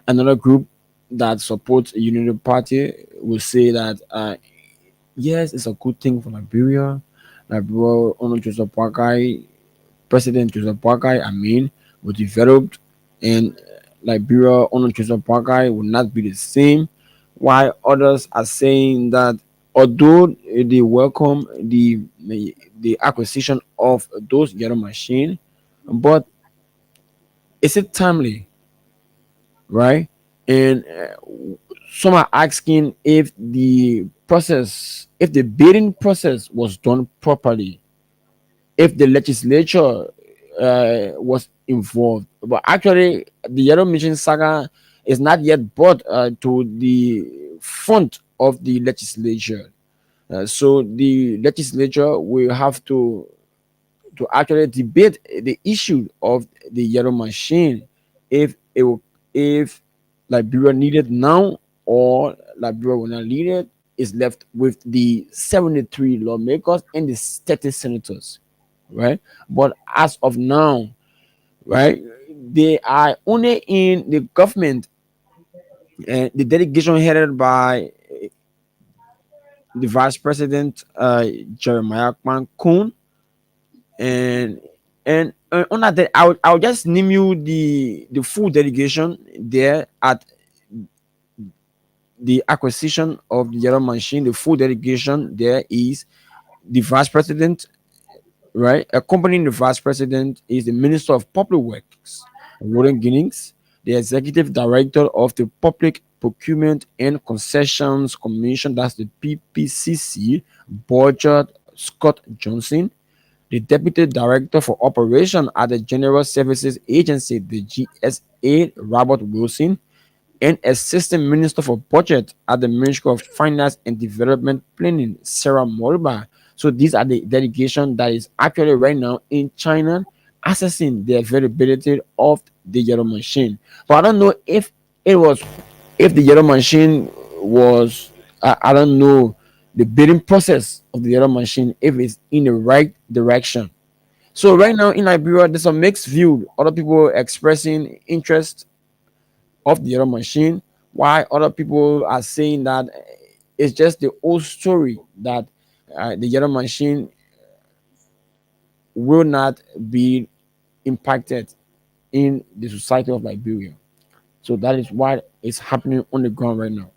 A: Another group that supports a unity party will say that yes, it's a good thing for Liberia. Liberia under Joseph Boakai, President Joseph Boakai, was developed, and Liberia under Joseph Boakai will not be the same. While others are saying that although they welcome the acquisition of those yellow machine, but is it timely, right? And some are asking if the bidding process was done properly, if the legislature was involved. But actually, the Yellow Mission saga is not yet brought to the front of the legislature. So the legislature will have to actually debate the issue of the yellow machine, if it will, if Liberia needed now or Liberia will not need it, is left with the 73 lawmakers and the 30 senators, right? But as of now, right, they are only in the government, and the delegation headed by the vice president Jeremiah Kwan, and on that day, I'll just name you the full delegation there at the acquisition of the yellow machine, the full delegation there is the vice president, right? Accompanying the vice president is the Minister of Public Works, Roden Ginnings, the Executive Director of the Public Procurement and Concessions Commission, that's the PPCC, Borchard Scott Johnson, the Deputy Director for Operation at the General Services Agency, the GSA, Robert Wilson, and Assistant Minister for Budget at the Ministry of Finance and Development Planning, Sarah Molba. So these are the delegation that is actually right now in China assessing the availability of the yellow machine. But I don't know it was if the yellow machine was I don't know the bidding process of the yellow machine if it's in the right direction. So right now in Liberia, there's a mixed view. Other people expressing interest of the other machine, while other people are saying that it's just the old story that the other machine will not be impacted in the society of Liberia. So that is what is happening on the ground right now.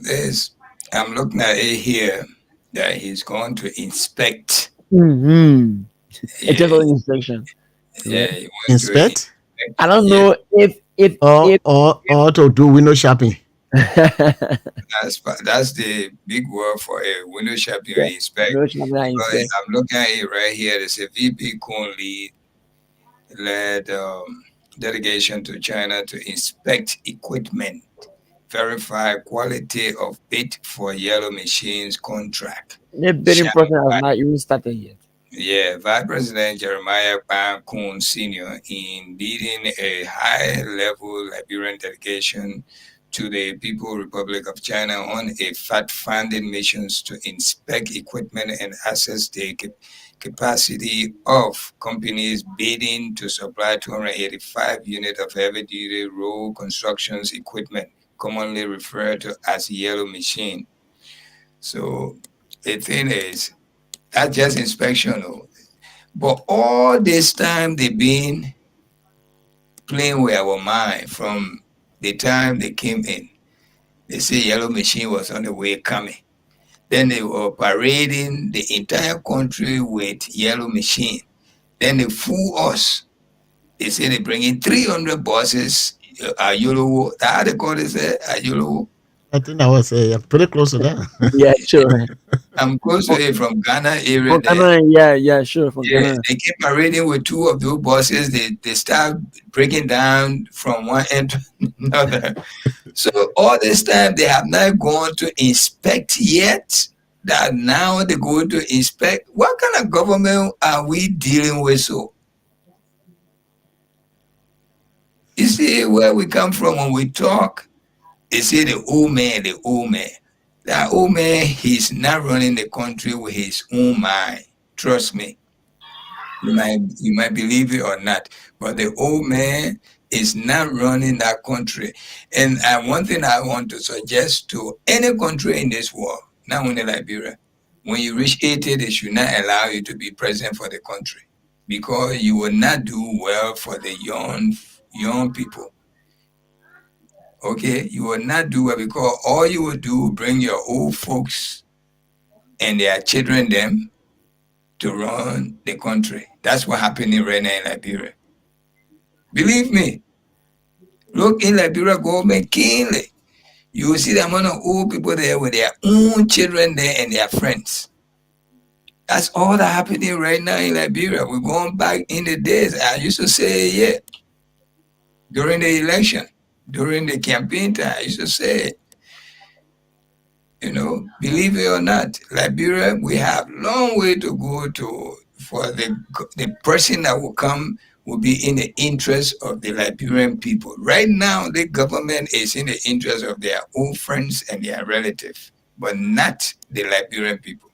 C: There's I'm looking at it here that he's going to inspect.
A: Mm-hmm. It's
C: Yeah,
A: just an inspection,
C: yeah,
A: right?
C: he wants to
D: Inspect
A: I
C: inspect.
A: don't
C: Yeah,
A: know
D: or
A: if
D: or to do window shopping.
C: that's the big word for a window shopping or
A: yeah,
C: inspect.
A: no should I
C: Because
A: inspect.
C: I'm looking at it right here. There's a VP Kun led delegation to China to inspect equipment, verify quality of bid for yellow machines contract.
A: The bidding process has
C: Shanghai,
A: not even started yet.
C: yeah, Vice President Jeremiah Ban Kun Sr. in leading a high-level Liberian delegation to the People Republic of China on a fact-finding missions to inspect equipment and assess the capacity of companies bidding to supply 285 units of heavy-duty road constructions equipment, commonly referred to as yellow machine. So the thing is, that's just inspection, oh. But all this time they've been playing with our mind from the time they came in. They say yellow machine was on the way coming. Then they were parading the entire country with yellow machine. Then they fool us. They say they bring in 300 buses. Yellow, how they call it? Yellow.
D: I think I was pretty close to that.
A: Yeah, sure.
C: I'm close to
A: For,
C: it from Ghana area
A: for
C: there.
A: Ghana, yeah, yeah, sure. For
C: Yeah,
A: Ghana,
C: they keep parading with two of those buses. They start breaking down from one end to another. So all this time they have not gone to inspect yet. That now they're going to inspect. What kind of government are we dealing with? So you see where we come from when we talk. They say the old man, the old man. That old man, he's not running the country with his own mind. Trust me. You might believe it or not, but the old man is not running that country. And one thing I want to suggest to any country in this world, not only Liberia, when you reach 80, they should not allow you to be president for the country because you will not do well for the young people. Okay, you will not do well because all you will do bring your old folks and their children them to run the country. That's what happening right now in Liberia. Believe me, look in Liberia government keenly. You will see the amount of old people there with their own children there and their friends. That's all that happening right now in Liberia. We're going back in the days. I used to say, yeah, during the election, during the campaign time, I used to say, believe it or not, Liberia, we have long way to go to for the person that will come will be in the interest of the Liberian people. Right now, the government is in the interest of their own friends and their relatives, but not the Liberian people.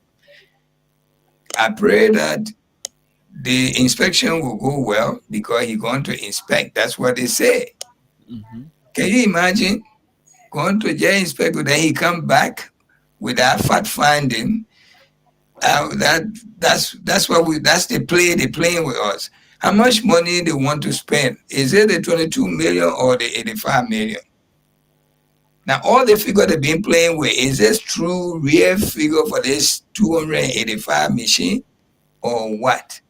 C: I pray that the inspection will go well because he's going to inspect. That's what they say.
A: hmm
C: Can you imagine going to jail inspector, then he come back without fact finding? That's what we that's the play they playing with us. How much money they want to spend? Is it the 22 million or the 85 million? Now, all the figure they've been playing with, is this true, real figure for this 285 machine or what?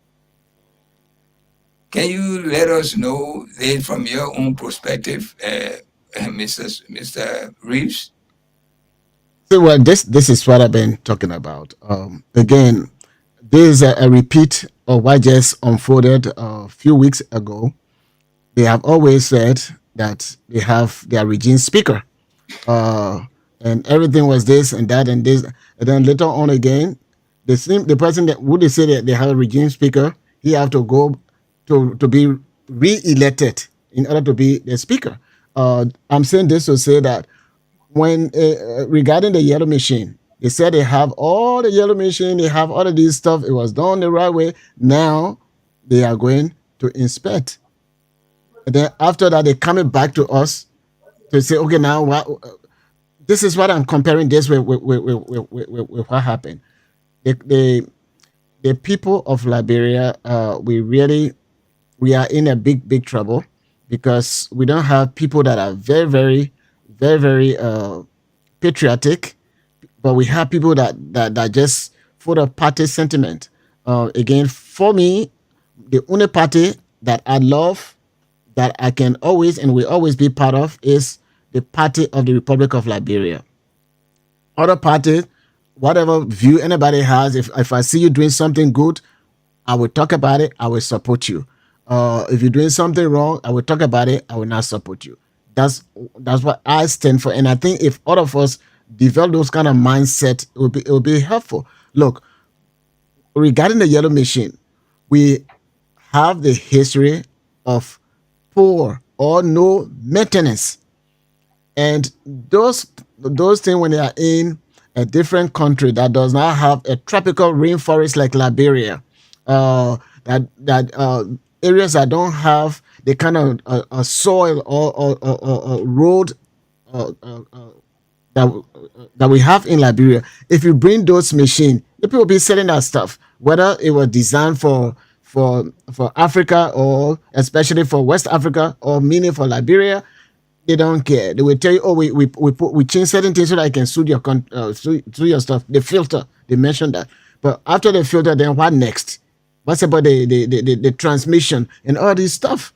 C: Can you let us know this from your own perspective, Mr. Reeves?
D: So, well, this is what I've been talking about. Again, this is a repeat of what just unfolded a few weeks ago. They have always said that they have their regime speaker, uh, and everything was this and that and this, and then later on again, the person that would they say that they have a regime speaker, he have to go to be re-elected in order to be the speaker. I'm saying this to say that when regarding the yellow machine, they said they have all the yellow machine, they have all of this stuff. It was done the right way. Now they are going to inspect. And then after that, they're coming back to us to say, okay, now what? This is what I'm comparing this with what happened. The the people of Liberia, we are in a big trouble because we don't have people that are very patriotic, but we have people that just for the party sentiment. Again, for me, the only party that I love, that I can always and will always be part of, is the party of the Republic of Liberia. Other parties, whatever view anybody has, if I see you doing something good, I will talk about it. I will support you. If you're doing something wrong, I will talk about it. I will not support you. That's that's what I stand for. And I think if all of us develop those kind of mindset, it will be helpful. Look, regarding the yellow machine, we have the history of poor or no maintenance, and those things when they are in a different country that does not have a tropical rainforest like Liberia, that areas that don't have the kind of soil or road uh, uh, uh, that we have in Liberia. If you bring those machines, the people will be selling that stuff, whether it was designed for Africa or especially for West Africa or meaning for Liberia. They don't care. They will tell you, oh, we change certain things so that I can suit your suit your stuff. The filter, they mentioned that. But after the filter, then what next? What's about the transmission and all this stuff?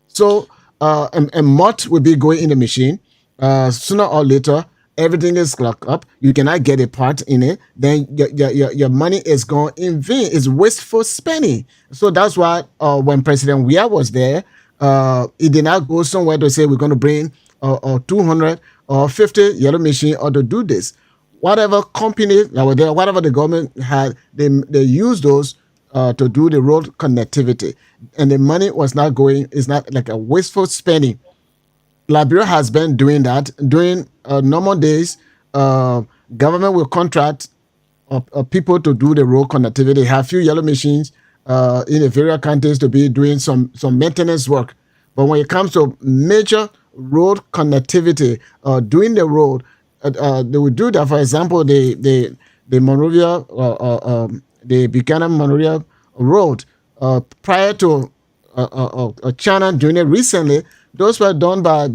D: So, and mud will be going in the machine. Sooner or later, everything is clogged up. You cannot get a part in it. Then your money is gone in vain. It's wasteful spending. So that's why when President Weah was there, he did not go somewhere to say we're going to bring 200 or 50 yellow machine or to do this. Whatever company that were there, whatever the government had, they used those to do the road connectivity, and the money was not going. It's not like a wasteful spending. Liberia has been doing that during normal days. Uh, Government will contract people to do the road connectivity. They have few yellow machines in the various counties to be doing some maintenance work. But when it comes to major road connectivity, doing the road, they will do that. For example, the Monrovia, the Buchanan Monrovia Road, prior to China doing it recently, those were done by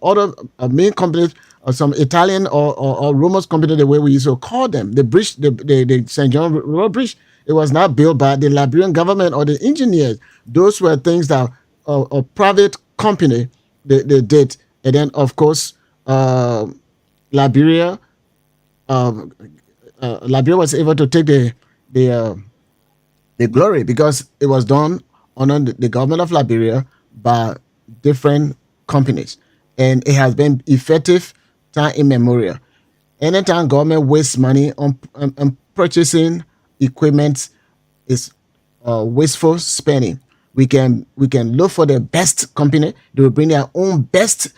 D: other main companies, some Italian or Romans company, the way we used to call them. The bridge, the St. John Road Bridge, it was not built by the Liberian government or the engineers. Those were things that a private company they did. And then, of course, Liberia, um, Liberia was able to take the uh, the glory because it was done under the government of Liberia by different companies, and it has been effective time immemorial. Anytime government wastes money on purchasing equipment, is wasteful spending. We can look for the best company. They will bring their own best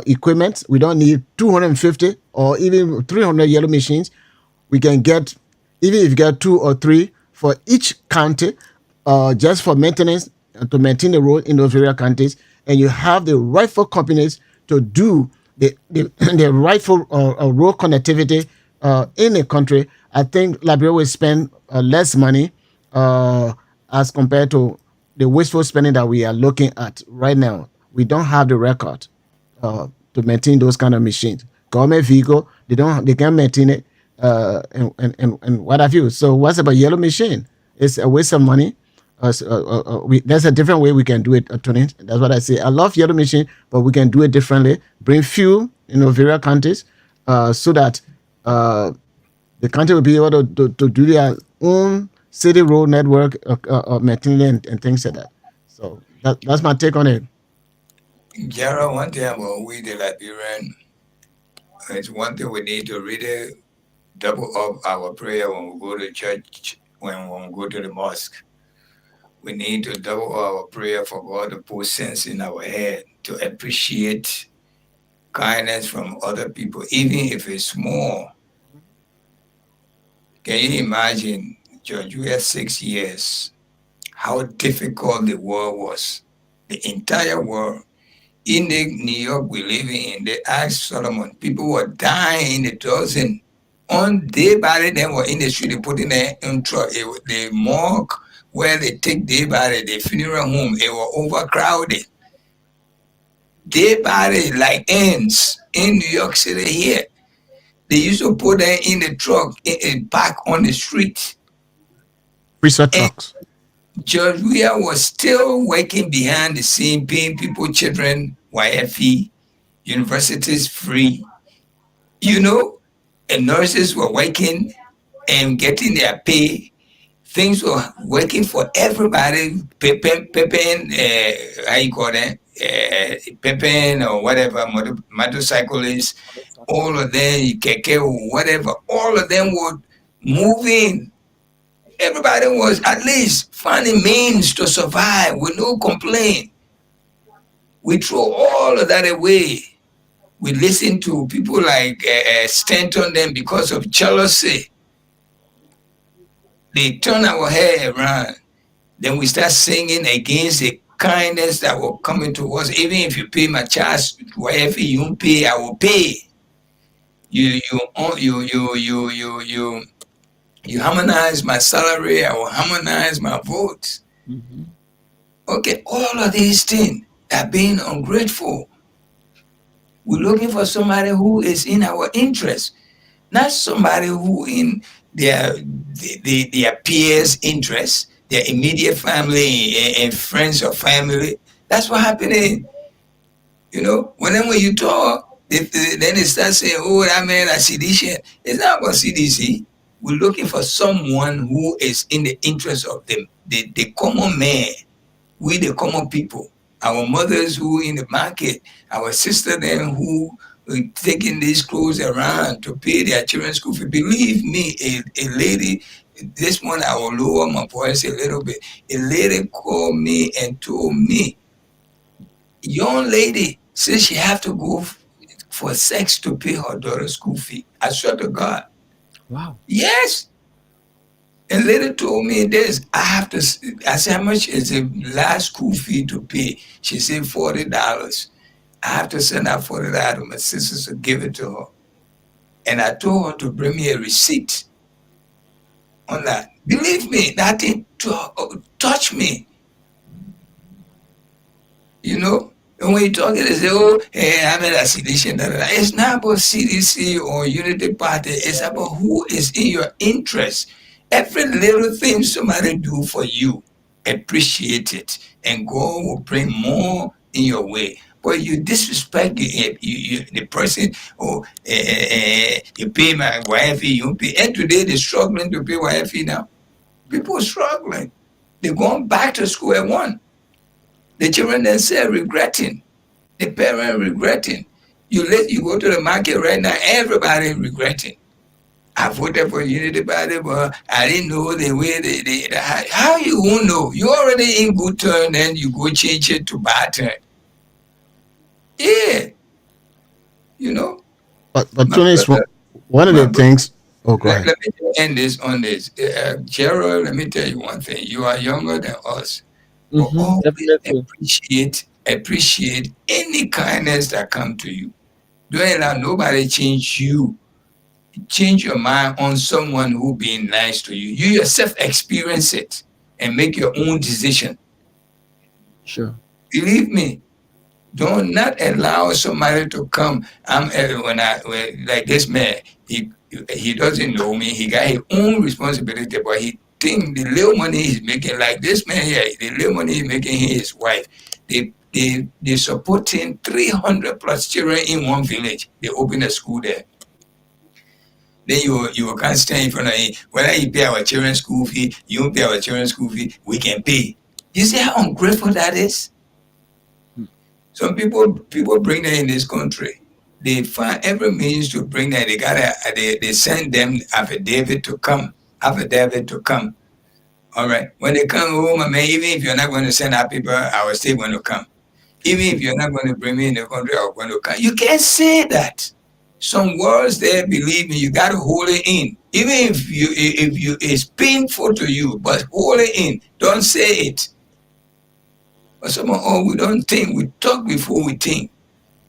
D: equipment. We don't need 250 or even 300 yellow machines. We can get, even if you get two or three for each county, just for maintenance, to maintain the road in those various counties, and you have the rightful companies to do the rightful road connectivity in the country. I think Liberia will spend less money as compared to the wasteful spending that we are looking at right now, we don't have the record to maintain those kind of machines. Government vehicle, they can't maintain it, and what have you. So what's about yellow machine? It's a waste of money. There's a different way we can do it, Tony. That's what I say. I love yellow machine, but we can do it differently. Bring fuel, various countries, so that the country will be able to do their own city road network, maintenance and things like that. So that's my take on it.
C: Gerald, one thing about we the Liberian, it's one thing we need to really double up our prayer when we go to church, when we go to the mosque. We need to double our prayer for God to put sense in our head to appreciate kindness from other people, even if it's small. Can you imagine, George, we had 6 years, how difficult the war was? The entire world. In the New York we live in, they asked Solomon, people were dying in the dozen. On day by day, they were in the street, they put in their own truck. The morgue where they take day by day, the funeral home, they were overcrowded. Day by day, like ants in New York City here. They used to put them in the truck, back on the street.
D: Research
C: And
D: trucks.
C: George Weah was still working behind the scene, paying people, children, YFE, universities free, and nurses were working and getting their pay. Things were working for everybody, Pepen, how you call that? Pepen or whatever, motorcyclists, all of them, keke, whatever, all of them were moving. Everybody was at least finding means to survive with no complaint. We throw all of that away. We listen to people like Stanton them because of jealousy. They turn our head around. Then we start singing against the kindness that will come into us. Even if you pay my charge, whatever you don't pay, I will pay. You harmonize my salary, I will harmonize my votes.
A: Mm-hmm.
C: Okay, all of these things are being ungrateful. We're looking for somebody who is in our interest, not somebody who in their peers' interest, their immediate family and friends or family. That's what happening. Whenever you talk, then they start saying, "Oh, that man, a sedition." It's not about CDC. We're looking for someone who is in the interest of the common man, we the common people, our mothers who in the market, our sister then who taking these clothes around to pay their children's school fee. Believe me, a lady, this one I will lower my voice a little bit. A lady called me and told me, young lady says she have to go for sex to pay her daughter's school fee. I swear to God.
A: Wow.
C: Yes. And later told me this. I said, how much is the last school fee to pay? She said $40. I have to send out $40 to my sisters to give it to her. And I told her to bring me a receipt on that. Believe me, that thing touched me. And when you talk, they say, "Oh, hey, I'm in a sedition." It's not about CDC or Unity Party. It's about who is in your interest. Every little thing somebody do for you, appreciate it, and God will bring more in your way. But you disrespect the person, you pay my wife, you pay. And today they're struggling to pay wife now. People are struggling. They're going back to square one. The children themselves regretting. The parent regretting. You go to the market right now, everybody regretting. I voted for Unity Party, but I didn't know the way how you won't know? You already in good turn, then you go change it to bad turn. Yeah.
D: But Tony, one of the things. Oh, go
C: Let
D: ahead.
C: me end this on this. Gerald, let me tell you one thing. You are younger than us. But
A: Mm-hmm.
C: always
A: Definitely.
C: appreciate any kindness that come to you. Don't allow nobody change you. Change your mind on someone who being nice to you. You yourself experience it and make your own decision.
A: Sure.
C: Believe me. Don't not allow somebody to come. Like this man, he doesn't know me. He got his own responsibility, but he think the little money he's making, like this man here, the little money he's making, his wife, they supporting 300 plus children in one village. They open a school there. Then you can't stand in front of him. Whether you pay our children's school fee, you don't pay our children's school fee, we can pay. You see how ungrateful that is? Some people bring that in this country. They find every means to bring that. They send them affidavit to come. Affidavit to come. All right. When they come home, I mean, even if you're not going to send our people, I will still going to come. Even if you're not going to bring me in the country, I'm going to come. You can't say that. Some words there, believe me, you got to hold it in. Even if it's painful to you, but hold it in. Don't say it. But someone, we don't think. We talk before we think.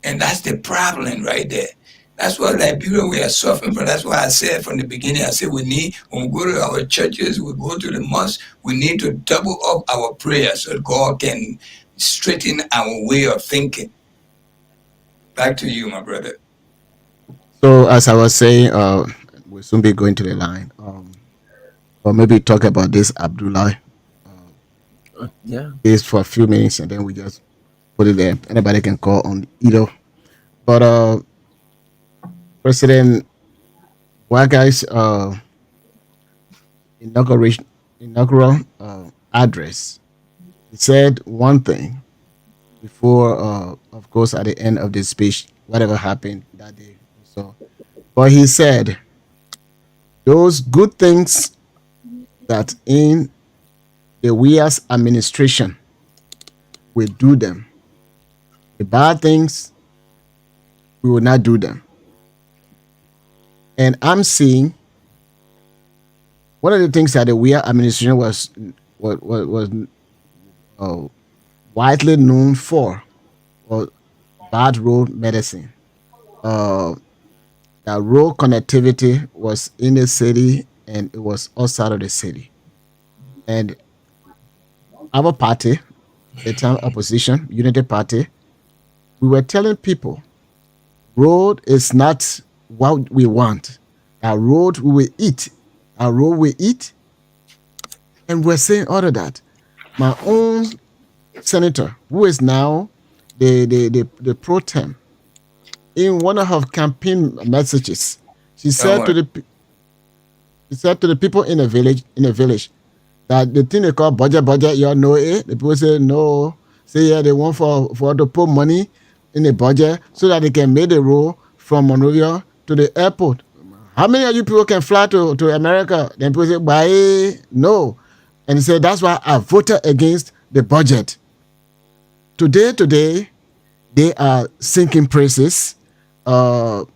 C: And that's the problem right there. That's what Liberia we are suffering from. That's why I said from the beginning, I said when we go to our churches, we go to the mosque, we need to double up our prayers so God can straighten our way of thinking. Back to you, my brother.
D: So as I was saying, we'll soon be going to the line. Or maybe talk about this Abdullah
A: Yeah.
D: case for a few minutes, and then we just put it there. Anybody can call on either. But President Wagai's inaugural address, he said one thing before, of course, at the end of the speech, whatever happened that day. So, but he said those good things that in the WIA's administration will do them. The bad things, we will not do them. And I'm seeing one of the things that the WIA administration was uh, widely known for was bad road medicine. Uh, that road connectivity was in the city and it was outside of the city. And our party, the time opposition, Unity Party, we were telling people road is not what we want. Our road we will eat. Our road we eat. And we're saying all of that. My own senator, who is now the pro tem, in one of her campaign messages, she said to the people in the village that the thing they call budget, you all know it. The people say no. Say yeah, they want for to put money in the budget so that they can make the road from Monrovia to the airport. How many of you people can fly to America? Then people say, why no? And he said, that's why I voted against the budget. Today, they are sinking praises to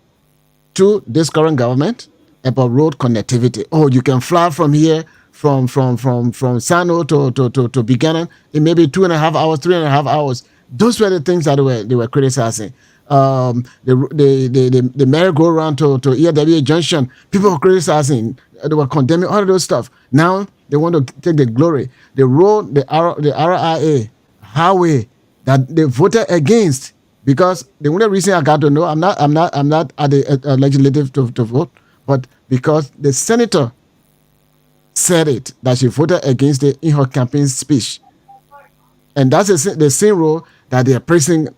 D: this current government about road connectivity. Oh, you can fly from here, from Sano to Buchanan in maybe 2.5 hours, 3.5 hours. Those were the things that they were criticizing. The merry-go-round to ERWA Junction, people were criticizing. They were condemning all of those stuff. Now they want to take the glory. The road, the RIA highway that they voted against, because the only reason I got to know, I'm not at the legislative to vote, but because the senator said it, that she voted against it in her campaign speech. And that's the same role that they are praising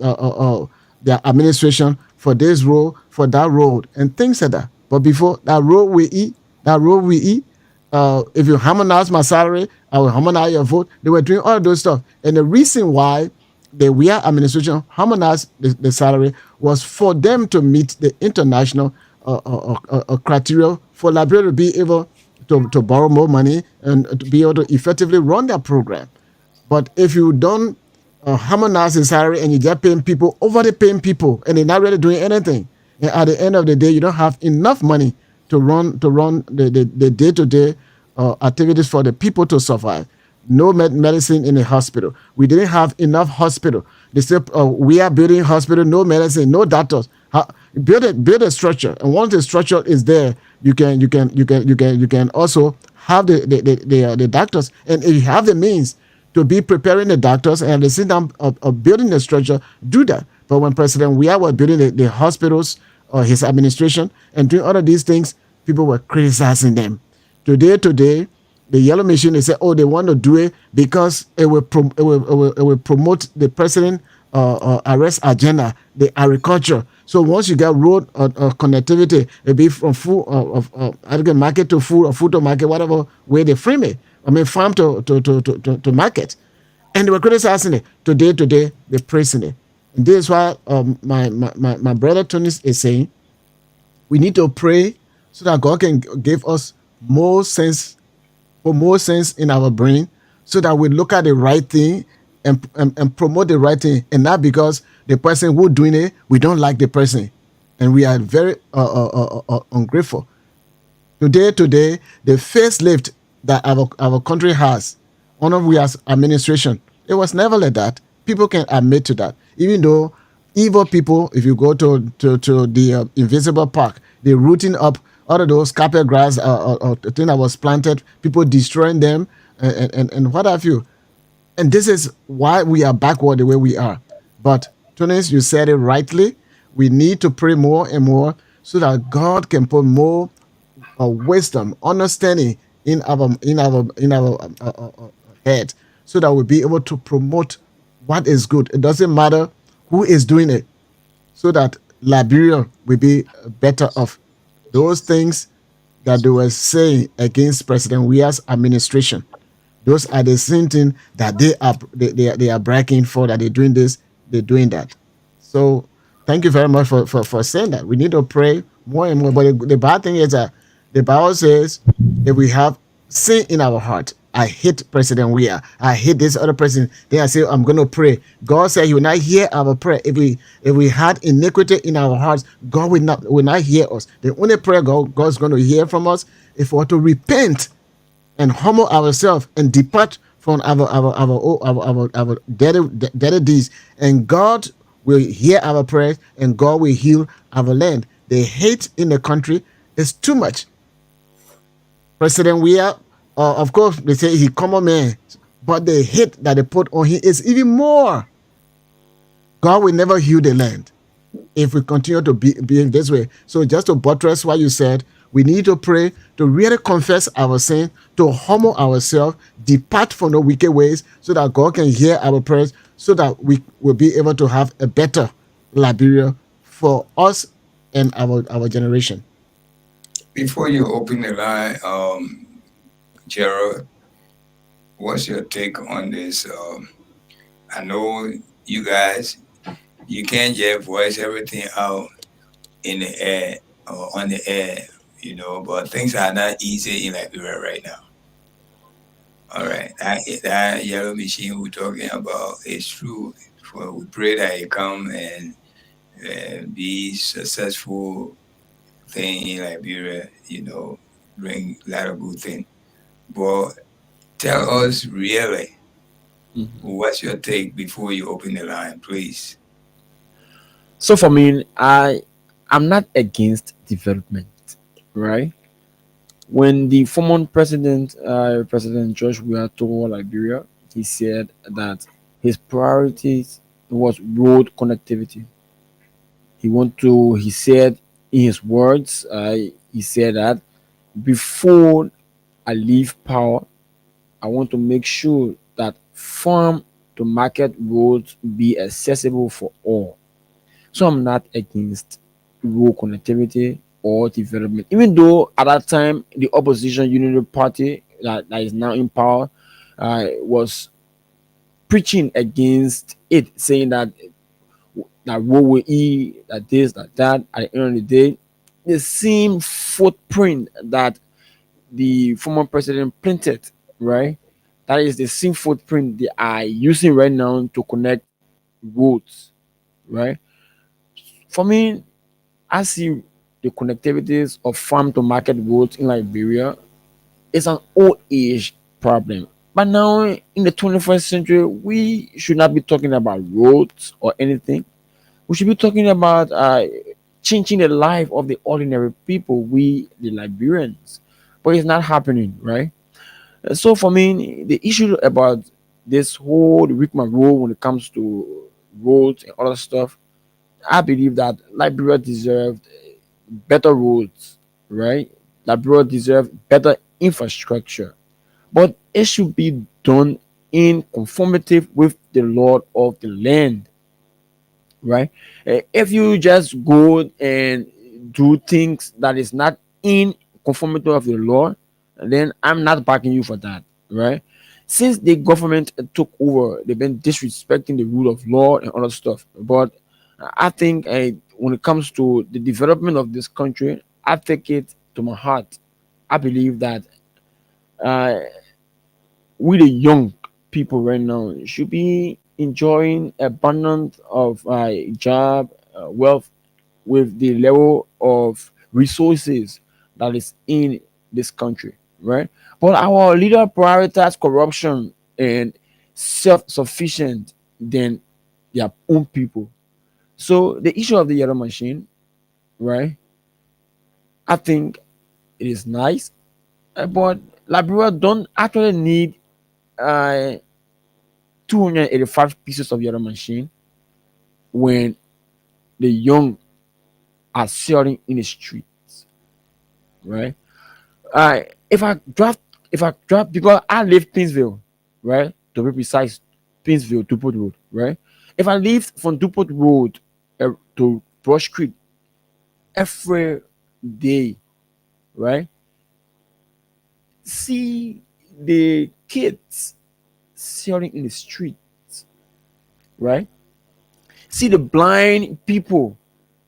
D: their administration for this road, for that road, and things like that. But before that road we eat, if you harmonize my salary, I will harmonize your vote. They were doing all those stuff. And the reason why the WIA administration harmonized the salary was for them to meet the international criteria for Liberia to be able to borrow more money and to be able to effectively run their program. But if you don't harmonize the salary and you just paying people, paying people, and they're not really doing anything, and at the end of the day, you don't have enough money to run the day-to-day activities for the people to survive. No medicine in the hospital. We didn't have enough hospital. They said we are building hospital, no medicine, no doctors. Build a structure, and once the structure is there, you can also have the doctors. And if you have the means to be preparing the doctors and at the same time of building the structure, do that. But when President Weah was building the hospitals or his administration and doing all of these things, people were criticizing them. Today, the yellow machine, they say, oh, they want to do it because it will promote the president arrest agenda, the agriculture. So once you get road connectivity, it be from food of market to food or food to market, whatever way they frame it. I mean, farm to market, and they were criticizing it. Today, they're praising it. And this is why my brother Tony is saying we need to pray so that God can give us more sense, put more sense in our brain, so that we look at the right thing and promote the right thing, and not because the person who doing it, we don't like the person, and we are very ungrateful. Today, the facelift that our country has under we as administration, it was never like that. People can admit to that. Even though evil people, if you go to the invisible park, they're rooting up all of those carpet grass or the thing that was planted, people destroying them and what have you. And this is why we are backward the way we are. But Tunis, you said it rightly. We need to pray more and more so that God can put more wisdom, understanding in our head, so that we'll be able to promote what is good. It doesn't matter who is doing it, so that Liberia will be better off. Those things that they were saying against President Weah's administration, those are the same thing that they are bragging for, that they're doing this, they're doing that. So thank you very much for saying that. We need to pray more and more. But the bad thing is that the Bible says if we have sin in our heart, I hate President Weah, I hate this other person, then I say I'm going to pray. God said He will not hear our prayer. If we had iniquity in our hearts, God will not hear us. The only prayer God's going to hear from us is for us to repent and humble ourselves and depart from our dirty deeds, and God will hear our prayers and God will heal our land. The hate in the country is too much. President Weah, of course, they say he's common man, but the hate that they put on him is even more. God will never heal the land if we continue to be this way. So just to buttress what you said, we need to pray to really confess our sin, to humble ourselves, depart from the wicked ways, so that God can hear our prayers, so that we will be able to have a better Liberia for us and our generation.
C: Before you open the line, Gerald, what's your take on this? I know you guys, you can't just voice everything out in the air or on the air, but things are not easy in Liberia right now. All right, that yellow machine we're talking about is true. We pray that it come and be successful thing in Liberia, bring a lot of good things. But tell us really, what's your take before you open the line, please?
A: So for me, I'm not against development, right? When the former president, President George Weah, told Liberia, he said that his priorities was road connectivity. He said in his words, he said that before I leave power, I want to make sure that farm to market roads be accessible for all. So I'm not against road connectivity or development. Even though at that time the opposition Unity Party that is now in power was preaching against it, saying that road will eat, that this, that. At the end of the day, the same footprint that the former president printed, right? That is the same footprint they are using right now to connect roads, right? For me, I see the connectivities of farm to market roads in Liberia is an old age problem. But now in the 21st century, we should not be talking about roads or anything. We should be talking about changing the life of the ordinary people, we the Liberians. But it's not happening, right? So for me, the issue about this whole rigmarole when it comes to roads and other stuff, I believe that Liberia deserved better roads, right? Liberia deserved better infrastructure, but it should be done in conformity with the law of the land, right? If you just go and do things that is not in conformity of the law, then I'm not backing you for that, right? Since the government took over, they've been disrespecting the rule of law and other stuff. But I think when it comes to the development of this country, I take it to my heart. I believe that uh, we the young people right now should be enjoying abundance of job, wealth with the level of resources that is in this country, right? But our leader prioritize corruption and self-sufficient than their own people. So the issue of the yellow machine, right? I think it is nice, but Liberia don't actually need uh, 285 pieces of yellow machine when the young are selling in the streets, right? Uh, if I drive, if I drive, because I live Pinsville, right? To be precise, Pinsville, Dupont Road, right? If I leave from Dupont Road to Brush Creek every day, right? See the kids selling in the streets, right? See the blind people,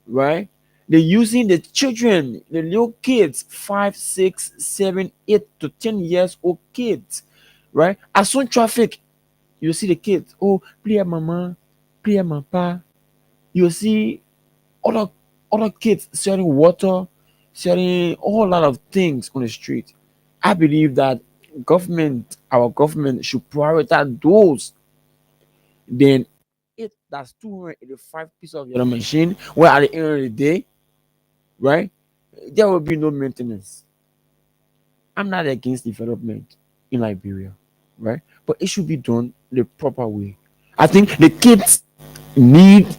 A: right? They're using the children, the little kids, 5, 6, 7, 8 to 10 years old kids, right? As soon traffic, you see the kids. Oh, play mama, play papa. You see other kids selling water, selling a whole lot of things on the street. I believe that our government should prioritize those. Then it that's 285 pieces of yellow machine. Where at the end of the day, right, there will be no maintenance. I'm not against development in Liberia, right? But it should be done the proper way. I think the kids need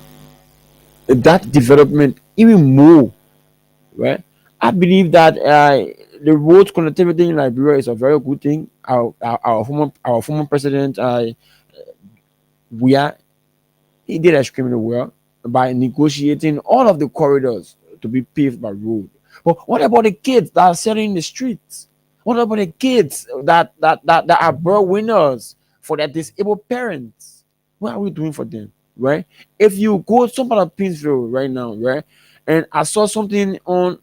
A: that development even more, right? I believe that the road connectivity in Liberia is a very good thing. Our former president, we are he did extremely well by negotiating all of the corridors to be paved by road. But what about the kids that are selling in the streets? What about the kids that are breadwinners for their disabled parents? What are we doing for them? Right? If you go to some part of Pinsville right now, right? And I saw something on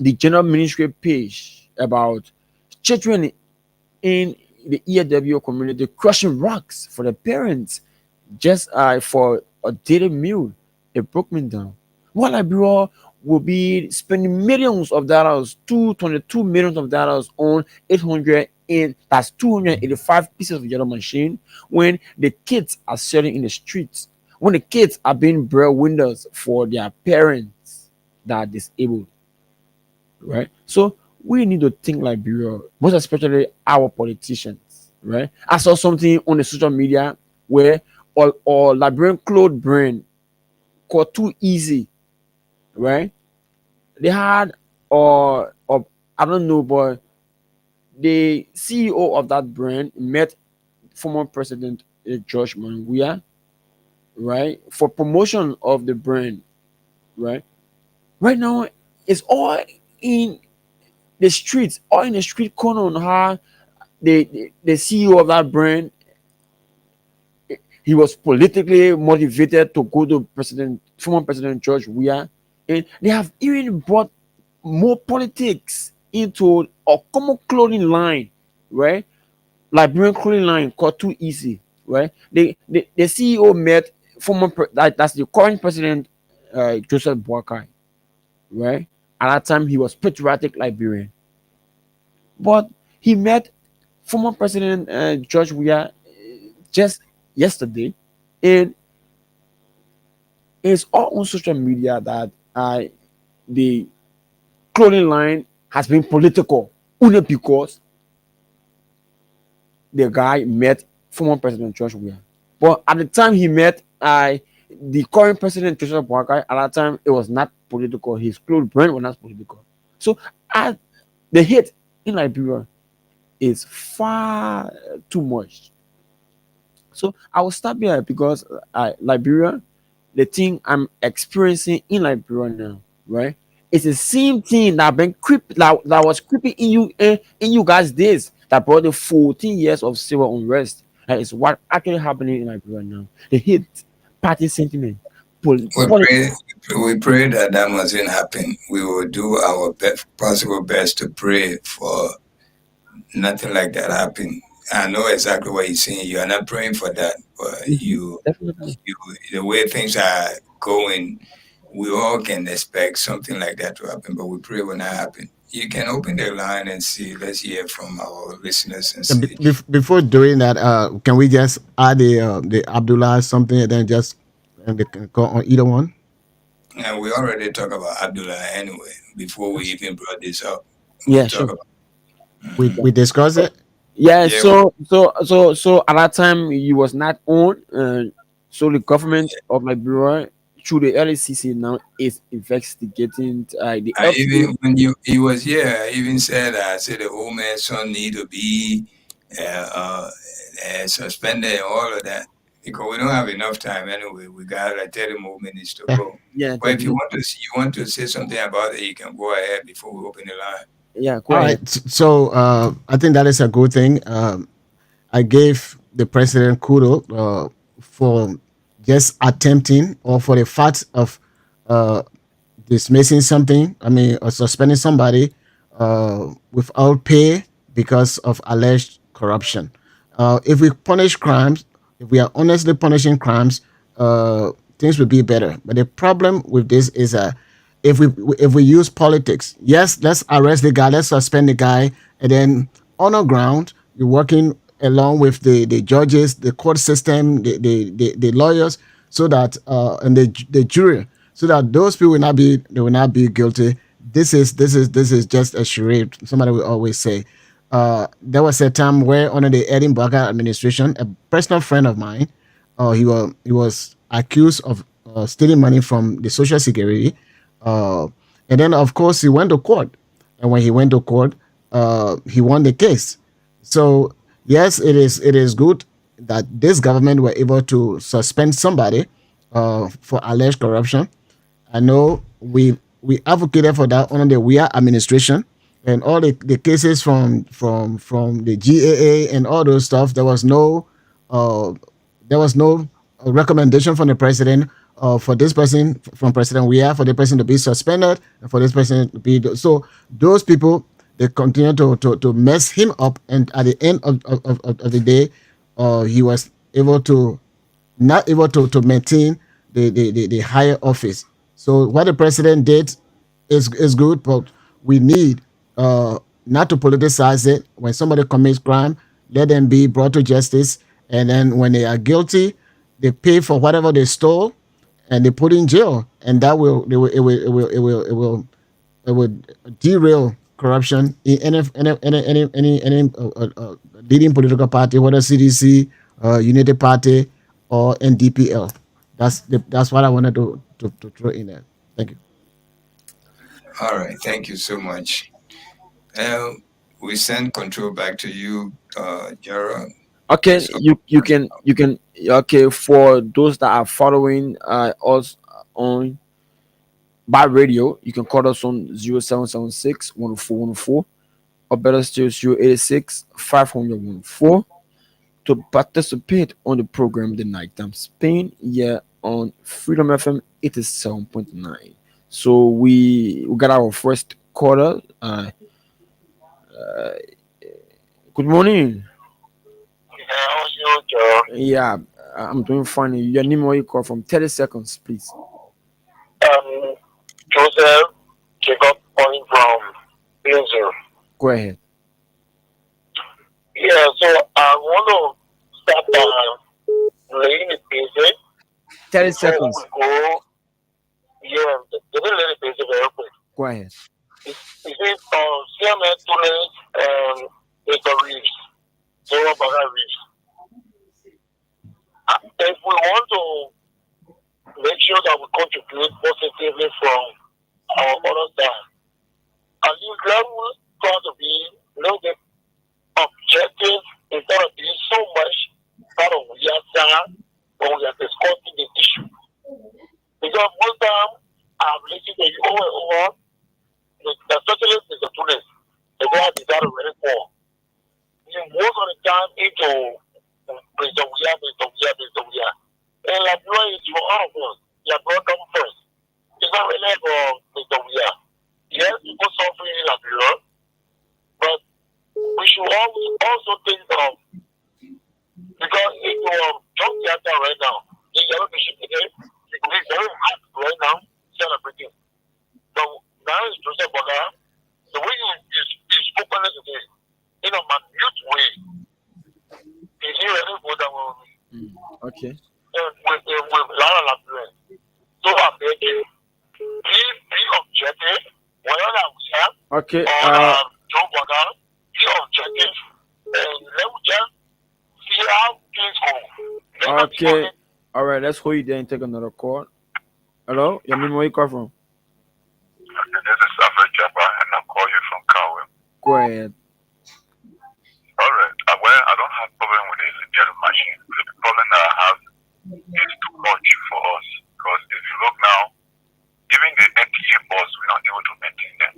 A: the general ministry page about children in the EAW community crushing rocks for their parents just for a daily meal. It broke me down. What Liberia will be spending millions of dollars, 222 millions of dollars on 800 in that's 285 pieces of yellow machine when the kids are selling in the streets, when the kids are being breadwinners for their parents that are disabled, right? So we need to think Liberia, most especially our politicians, right? I saw something on the social media where or Liberian clothes brand called Too Easy, right? They had or I don't know, but the CEO of that brand met former president George Manguia, right, for promotion of the brand, right? Right now, it's all in the streets, all in the street corner on how the CEO of that brand he was politically motivated to go to former President George Weah, and they have even brought more politics into a common clothing line, right? Liberian clothing line called Too Easy, right? The CEO met that's the current president, Joseph Boakai, right? At that time, he was patriotic Liberian, but he met former President George Weah just yesterday, and it's all on social media that the clothing line has been political only because the guy met former President George Weah. But at the time he met the current president Joseph Boakai, at that time it was not political. His close brand was not political. So I, the hate in Liberia is far too much. So I will stop here because Liberia, the thing I'm experiencing in Liberia now, right? It's the same thing that been that was creeping in you guys' days that brought the 14 years of civil unrest. That is what actually happening in Liberia now. The hate, party sentiment,
C: We
A: politics.
C: pray, we pray that that mustn't happen. We will do our possible best to pray for nothing like that happen. I know exactly what you're saying. You are not praying for that, but
A: Definitely.
C: you, the way things are going, we all can expect something like that to happen, but we pray it will not happen. You can open the line and see. Let's hear from our listeners and
D: And
C: see.
D: before doing that, can we just add the Abdullah something and then just and they can go on either one?
C: And we already talked about Abdullah anyway before we even brought this up. We
A: Yeah,
C: talk
A: sure.
C: about.
D: We
C: Mhm.
D: we discuss it.
A: Yeah,
C: Yeah, we,
A: so at that time you was not on, so the government of Liberia through the LACC now is investigating the
C: I
A: FCA.
C: even when you he was here, I even said I said the old man's son need to be uh, uh, suspended and all of that because we don't have enough time anyway. We got like 30 more minutes to
D: Yeah.
C: go.
A: Yeah,
C: But if you
A: 30
C: want to you want to say something about it, you can go ahead before we open the line.
A: Yeah, go
D: All
A: ahead.
D: right. So I think that is a good thing. I gave the president kudos for just attempting or for the fact of uh, dismissing something. I mean, or suspending somebody without pay because of alleged corruption. If we punish crimes, if we are honestly punishing crimes, things would be better. But the problem with this is if we use politics, yes, let's arrest the guy, let's suspend the guy, and then on the ground, you're working along with the judges, the court system, the lawyers, so that and the jury, so that those people will not be guilty. This is just a charade. Somebody will always say. There was a time where under the Edinburgh administration, a personal friend of mine, he was accused of stealing money from the Social Security, uh, and then of course he went to court, and when he went to court, he won the case. So yes, it is good that this government were able to suspend somebody for alleged corruption. I know we advocated for that under the WIA administration, and all the cases from the GAA and all those stuff. Uh, there was no recommendation from the president for this person from President WIA for the person to be suspended and for this person to be so those people they continue to mess him up, and at the end of the day, he was able to not able to maintain the higher office. So what the president did is good, but we need not to politicize it. When somebody commits crime, let them be brought to justice, and then when they are guilty, they pay for whatever they stole, and they put in jail, and that will they will it will derail corruption in any leading political party, whether CDC, United Party, or NDPL. That's what I wanted to throw in there. Thank you.
C: All right, thank you so much. Uh, we send control back to you, Jara.
A: Okay,
C: So,
A: you can okay, for those that are following us on by radio, you can call us on 0776 104 or better still 086 500 to participate on the program the nighttime Spain here on Freedom FM 87.9. So we got our first caller. Good morning.
E: How's your job?
A: Yeah, I'm doing fine. Your name where you call from? 30 seconds, please.
E: Um, Joseph Jacob calling from Windsor.
A: Go ahead.
E: Yeah, so I want to start by laying the basic
A: 30
E: before
A: seconds.
E: we go. Yeah, let me lay the basic very quick.
A: Go ahead.
E: You see, CMS Tunis, Baker Reeves, Zoro Baga Reeves. if we want to make sure that we contribute positively from our other side, at least let us try to be a little bit objective instead of being so much part of the side when we are discussing the issue. Because most time I've listened to you over and over, especially with the students, the guys is that already for. Most of the time into Mr. Weir. And like you is your own first. Your brother come first. It's not really for Mr. Weir. Yes, people suffering in Liberia, but we should always also think of, because if you are drunk theater right now, the yellow bishop again, it will be very hard right now celebrating. So now it's Joseph Boga, the way you spoke on it today, in a minute way, is he ready for that one?
A: Okay.
E: With Lara Labrador. So I beg you, please be objective, whatever we have,
A: Okay.
E: or Joe Boga, be objective, and let me just see how things go.
A: Okay. All right. Let's hold you there and take another call. Hello. Your name? Where you call from?
F: This is Alfred Jabba, and I'm calling you from Kawe.
A: Go ahead.
F: All right. Well, I don't have problem with the little machine. The problem that I have is too much for us. Because if you look now, even the MTA bus, we're not able to maintain them.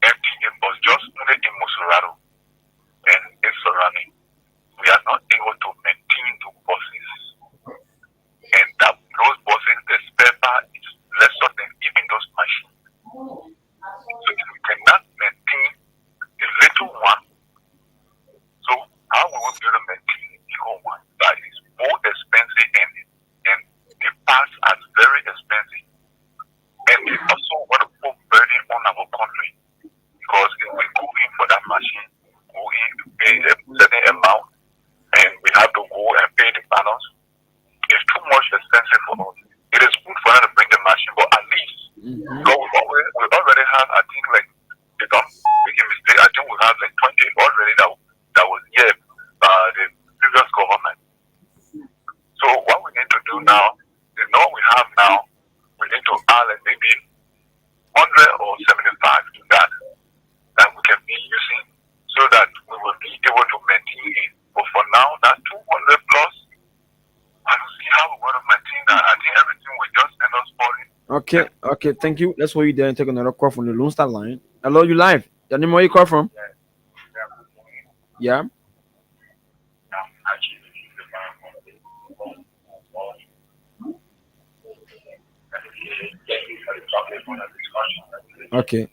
F: MTA bus, just only in Musurado and in surrounding, we are not able to maintain the buses. And that those buses, the spare part is lesser than even those machines. So if we cannot maintain the little one, so how will we be able to maintain the bigger one that is more expensive and the parts are very expensive. And they also want to put burden on our country because if we go in for that machine, go in to pay a certain amount and we have to go and pay the balance, it's too much expensive for us. It is good for them to bring the machine, but at least because we already have, I think, like, they don't make a mistake, I think we have like 20 already that was here by the previous government. So what we need to do now is know what we have now, we need to add like maybe 100 or 75 to that we can be using so that we will be able to maintain it. But for now, that 200 plus, I don't see how we're going to maintain that. I think everything will just end up falling.
A: Okay. Okay. Thank you. Let's hold you there and take another call from the Lone Star line. Hello. You live? Your name? Where you call from? Yeah. Okay.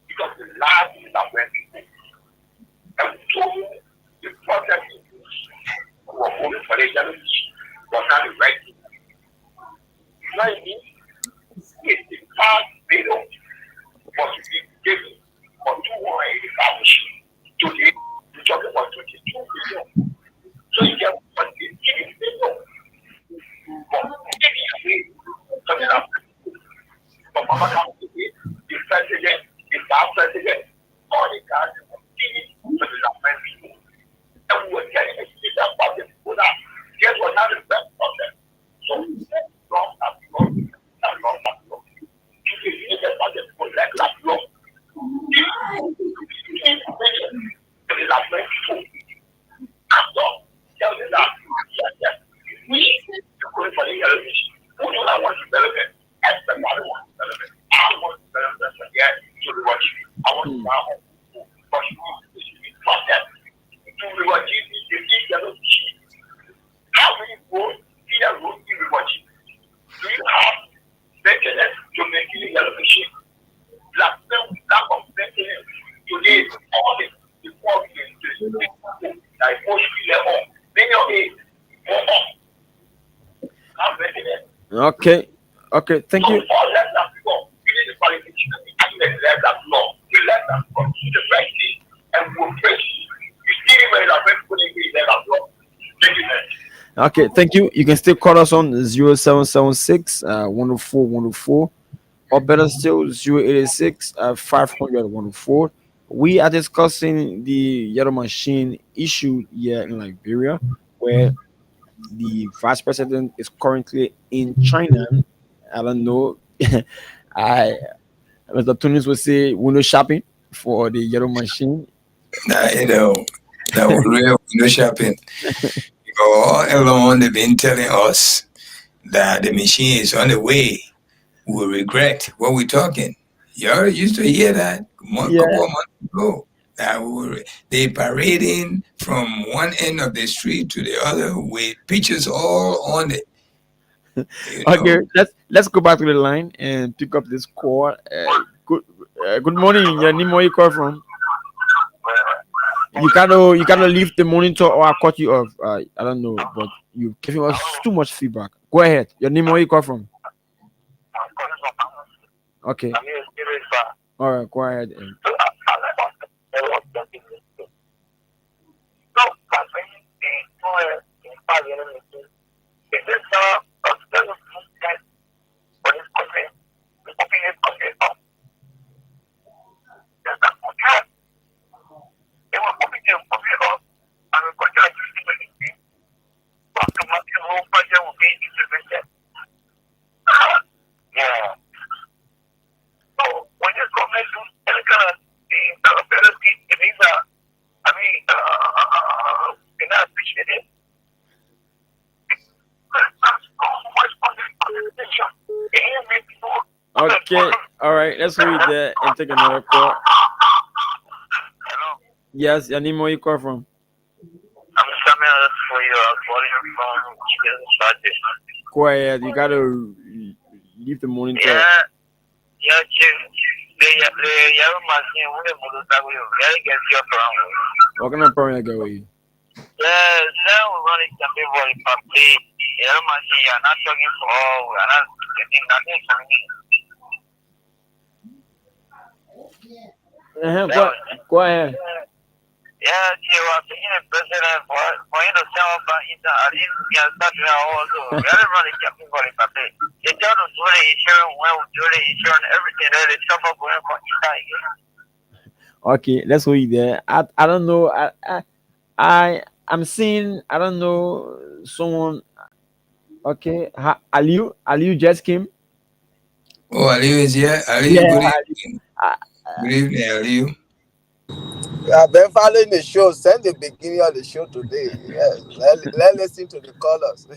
F: Because the last is that when people and two the project was only for the yellow was not the right thing. You know what I mean? It's the past middle was to be given for 285 today you're talking about 22 million. So you get what is giving million. But something else. But Mama comes to me, the president, the past president, all the guys will continue to the last people. And we were getting a speech about the people that guess what now the best of them. So long as long as long as long. You can see the budget for that last long. To the last people. After tell them that yes, we are going for the elevation. Who do I want to develop? Everybody wants to develop. I want to develop again to the watch. I want to now but you should be process to the watch the yellow sheet. How many roads here road in the watch? Do you have maintenance to make the yellow sheet? Lack of maintenance today all the before we
A: Okay. Okay. Thank
F: So
A: you.
F: all let that go. We need the politicians and let that law. We let that go. Do the right thing and we'll face it. You see where that when people agree let that law. Thank you, man.
A: Okay. Thank you. You can still call us on 0776 104 104, or better still 086 500 104. We are discussing the yellow machine issue here in Liberia, where the vice president is currently in China. I don't know. I Mr. Tunis would say window shopping for the yellow machine.
C: Now, that was real window shopping. All along, they've been telling us that the machine is on the way. We'll regret what we're talking. You already used to hear that
A: Yeah.
C: couple of months ago. That they parading from one end of the street to the other with pictures all on it. You
A: Okay.
C: know,
A: Let's go back to the line and pick up this call. Good morning. Your name, where you call from? You gotta leave the monitor or I cut you off. I don't know, but you giving us too much feedback. Go ahead. Your name, where you call from?
F: I'm calling from Amazon.
A: Okay.
F: I'm here spirit far.
A: All right. Go ahead. And
F: So I want to be listening. So I think in 5 years, is this a special guys for this country? We open this country up. There's not much help. They will open this country up and we continue to do anything. But the whole budget will be insufficient. Yeah. So when this government do any kind of thing, ability, it means we're not appreciated. That's so much conversation. It ain't make people.
A: okay. All right. Let's read there and take another call.
F: Hello.
A: Yes. Your name, where you call from?
F: I'm Samuel for you. I'm calling from Chicken Saturday.
A: Go ahead. You gotta leave the monitor.
F: Yeah, the yellow machine, we have moved that way. Very get your problem.
A: What kind of problem I get with you?
F: Yeah, now we're running something for the public. Yellow machine, you're not talking for all, we're not getting nothing from me.
A: Go ahead.
F: Yeah, you are being a president for you to tell about it. I didn't get started also. Very running something for the public. They tell us what they insurance, when we do the insurance, everything that is covered going for inside.
A: Okay. Let's read there. I don't know. I'm seeing. I don't know someone. Okay. Aliu just came.
C: oh, Aliu is here. Aliu,
A: Yeah.
C: good evening. Good evening, Aliu.
G: I've been following the show since the beginning of the show today. Yes, let's listen to the callers.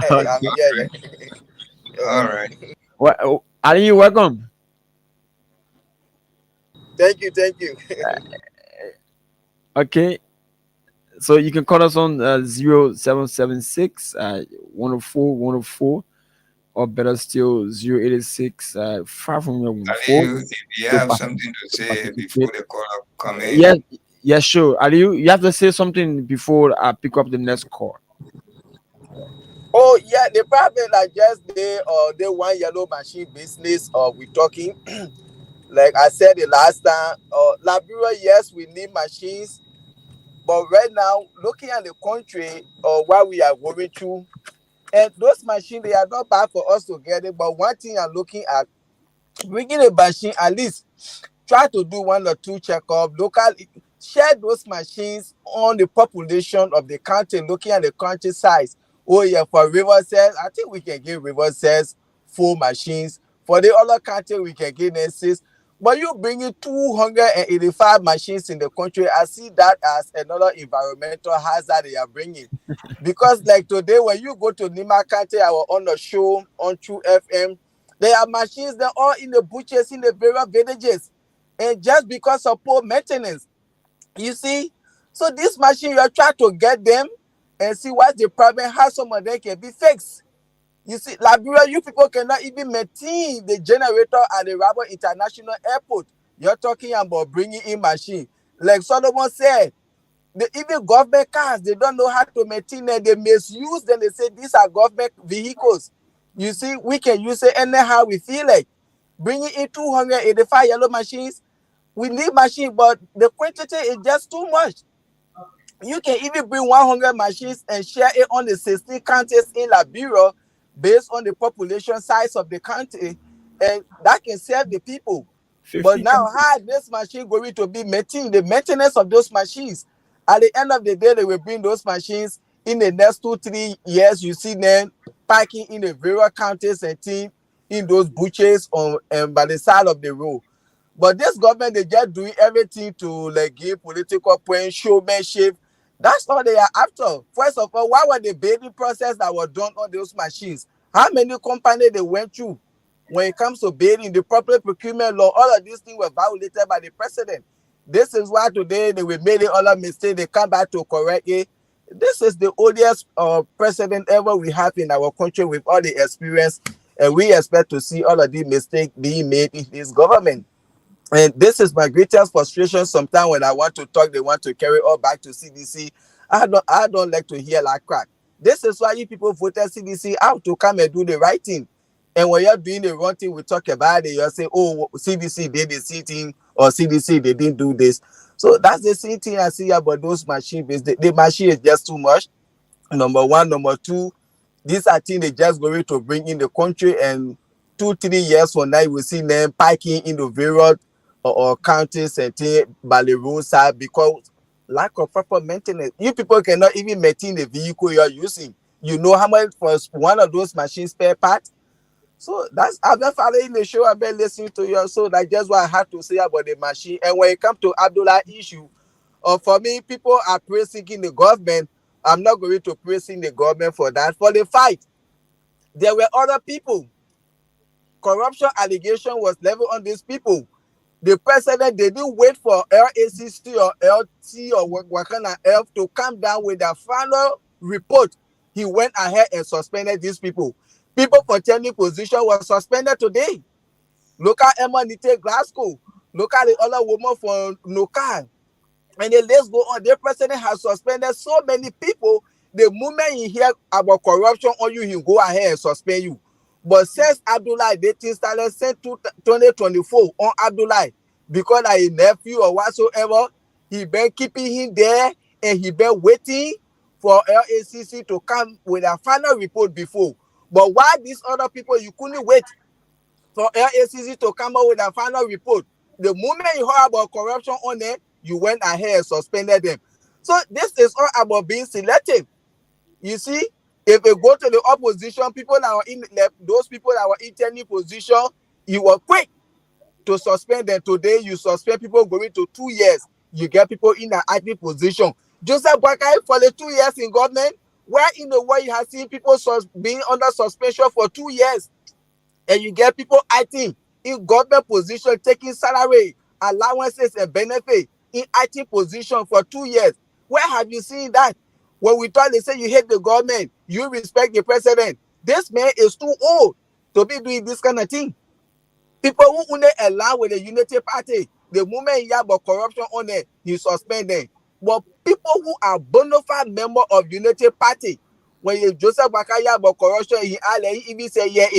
G: I'm
A: Okay.
G: here.
C: All right.
A: What? Aliu, welcome.
G: Thank you.
A: Okay. So you can call us on 0776 104 104, or better still 086 504
C: Aliu, if you
A: to
C: have something to say before
A: participate.
C: the caller come in,
A: Yes, yes, sure. Aliu, you have to say something before I pick up the next call.
G: Oh yeah, the problem like just they one yellow machine business we talking. Like I said the last time, Liberia, yes, we need machines, but right now looking at the country what we are going through, and those machines they are not bad for us to get it. But one thing I'm looking at, bringing a machine at least try to do 1 or 2 checkup local, share those machines on the population of the country, looking at the country size. Oh yeah, for river cells I think we can give river cells full machines. For the other country we can give nurses, but you bringing 285 machines in the country, I see that as another environmental hazard they are bringing. Because like today when you go to Nima County, I was on the show on True FM, there are machines that are in the butchers in the various villages, and just because of poor maintenance, you see. So this machine you are trying to get them and see what's the problem, how some of them can be fixed. You see, Liberia, you people cannot even maintain the generator at the Rabat International Airport. You're talking about bringing in machine. Like Solomon said, even government cars, they don't know how to maintain them. They misuse them. They say these are government vehicles. You see, we can use it anyhow we feel like. Bringing in 285 yellow machines, we need machine, but the quantity is just too much. You can even bring 100 machines and share it on the 16 counties in Liberia based on the population size of the country, and that can serve the people. But
A: 50
G: now,
A: countries.
G: how this machine going to be maintained? The maintenance of those machines. At the end of the day, they will bring those machines in the next 2 3 years. You see them parking in the various counties and things in those buches on by the side of the road. But this government, they just doing everything to like give political points, showmanship. That's all they are after. First of all, why were the bidding process that was done on those machines? How many companies they went through? When it comes to bidding, the public procurement law, all of these things were violated by the president. This is why today they will made all a mistake. They come back to correct it. This is the oldest president ever we have in our country with all the experience, and we expect to see all of these mistakes being made in this government. And this is my greatest frustration. Sometimes when I want to talk, they want to carry all back to CDC. I don't like to hear like crack. This is why you people voted CDC out to come and do the right thing. And when you're doing the wrong thing, we talk about it. You're saying, oh, CDC did the same thing, or CDC they didn't do this. So that's the same thing I see about those machines. The machine is just too much. Number one. Number two, these are things they just going to bring in the country, and 2 3 years from now, you will see them parking in the various or counties and things by the roadside because lack of proper maintenance. You people cannot even maintain the vehicle you're using. You know how much for one of those machines spare parts? So that's I've been following the show, I've been listening to you. So that's just what I had to say about the machine. And when it comes to Abdullah issue, for me, people are praising the government. I'm not going to praising the government for that. For the fight, there were other people. Corruption allegation was leveled on these people. The president, they didn't wait for LACC or LT or Wakana F to come down with their final report. He went ahead and suspended these people. People contending position was suspended today. Look at Emma Nite Glasgow. Look at the other woman from Nokai. And the list go on. The president has suspended so many people. The moment you hear about corruption on you, he go ahead and suspend you. But since Abdullah dating started since 2024 on Abdullah, because like his nephew or whatsoever, he been keeping him there and he been waiting for LACC to come with a final report before. But why these other people, you couldn't wait for LACC to come out with a final report? The moment you heard about corruption on them, you went ahead and suspended them. So this is all about being selective. You see, if you go to the opposition, people that were in those people that were in any position, you were quick to suspend them. Today, you suspend people going to 2 years. You get people in an active position. Joseph Boakai, for the 2 years in government, where in the world you have seen people being under suspension for 2 years, and you get people acting in government position, taking salary, allowances, and benefit in active position for 2 years. Where have you seen that? When we thought they say you hate the government, you respect the president. This man is too old to be doing this kind of thing. People who only allow with the Unity Party, the moment you have a corruption on it, you suspend them. But people who are bona fide member of Unity Party, when you Joseph Bakaya about corruption, he even say yeah,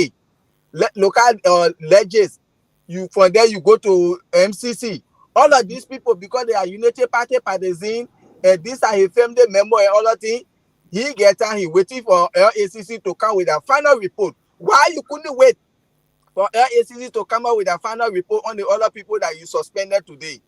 G: local ledges. You from there you go to MCC. All of these people, because they are Unity Party partisan, and these are his family member and all that thing, he get time, he waiting for LACC to come with a final report. Why you couldn't wait for LACC to come out with a final report on the other people that you suspended today?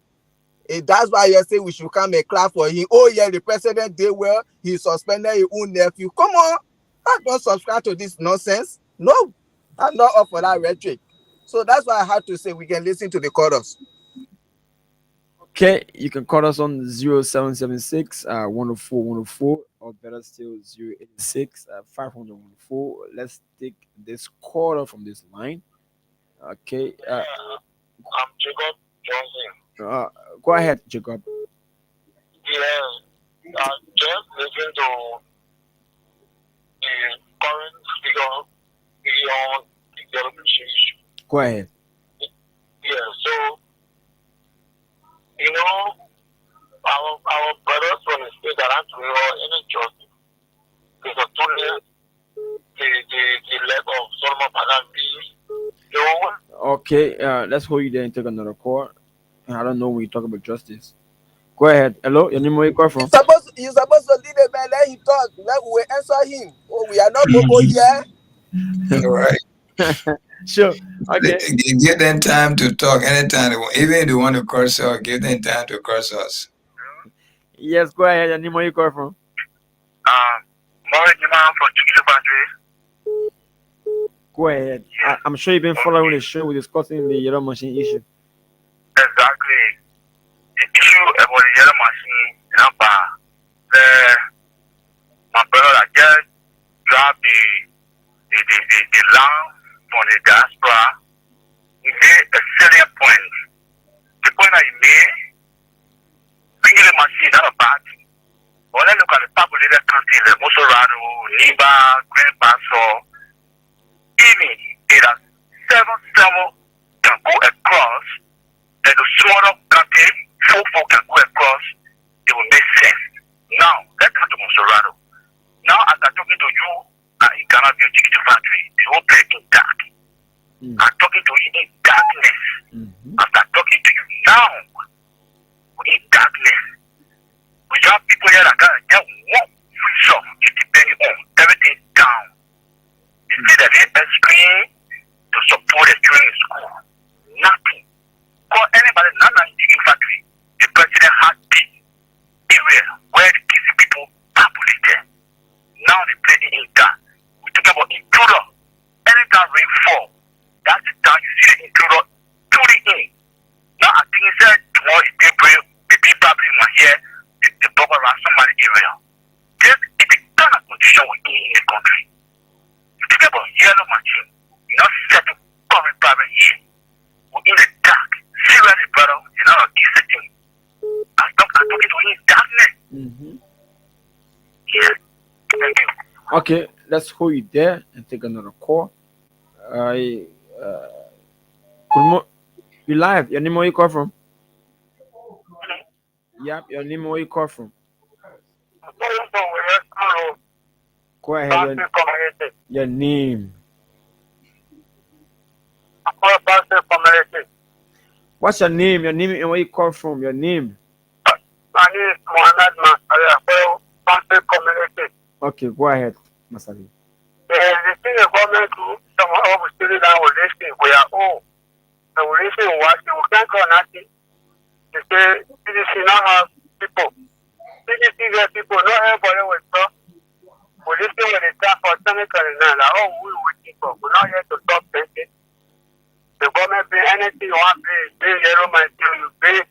G: That's why you say we should come and clap for him. Oh yeah, the president did well. He suspended his own nephew. Come on, I don't subscribe to this nonsense. No, I'm not up for that rhetoric. So that's why I had to say we can listen to the chorus.
A: Okay, you can call us on 0776 104 104, or better still 086 504. Let's take this caller from this line. Okay,
E: I'm Jacob Johnson.
A: go ahead, Jacob.
E: Yeah, just listen to the current figure beyond the delegation issue.
A: Go ahead.
E: Yeah, so, you know, our brothers from the state that have to know any justice, there's a 2 years the leg of Solomon Pagambi. So,
A: Okay, let's hold you there and take another call. I don't know when you talk about justice. Go ahead. Hello, your name where you call from?
G: You supposed to lead the man. Let him talk. Let we answer him. Oh, we are not Bobo here.
C: All right.
A: Sure. Okay.
C: Give them time to talk anytime they want. Even if they want to curse us, give them time to curse us.
A: Yes, go ahead. Your name where you call from?
F: More demand for Chiquito Padre.
A: Go ahead. I'm sure you've been following the show. We're discussing the yellow machine issue.
F: Exactly. The issue about the yellow machine, my brother that just dropped the land from the diaspora. He made a salient point. The point that he made, bringing the machine, not a bad thing. But let's look at the populated countries like Mosorano, Niba, Grand Basso. Even it has 7 can go across. And the smaller country, 4 can go across. It will make sense. Now, let's come to Mosorano. Now, as I'm talking to you, in Ghana Beauty Factory, the whole place in dark. I'm talking to you in darkness. After talking to you now, in darkness. We have people here that get one free shop, it depends on everything down. You see that they screen to support the children in school. Nothing. For anybody, not like the factory, the president had big area where the kids people populated. Now they play the intern. We talk about intruder. Anytime rain fall, that's the time you see the intruder tuning in. Now I think he said tomorrow is April, maybe probably in my here, the bubble around somebody area. This is the kind of condition we're in the country. You talk about yellow machine, not setting current private here. We're in the dark. Seriously, brother, you're not a decent thing. I'm talking to you in darkness. Yeah. Thank you.
A: Okay, let's hold you there and take another call. You live. Your name where you call from? Yep, your name where you call from? Go ahead. Your name. What's your name? Your name and where you call from? Your name.
F: My name is Mohamed Masari, Pampe Community.
A: Okay, go ahead, Masari.
F: The thing the government do, some of us still down with this thing, we are all. And we listen to what we can't call nothing. They say, CDC not have people. CDC get people, not everybody will talk. We listen when they start for technically now, like, oh, we waiting for. We're not here to talk anything. The government pay anything you want to pay yellow man, you pay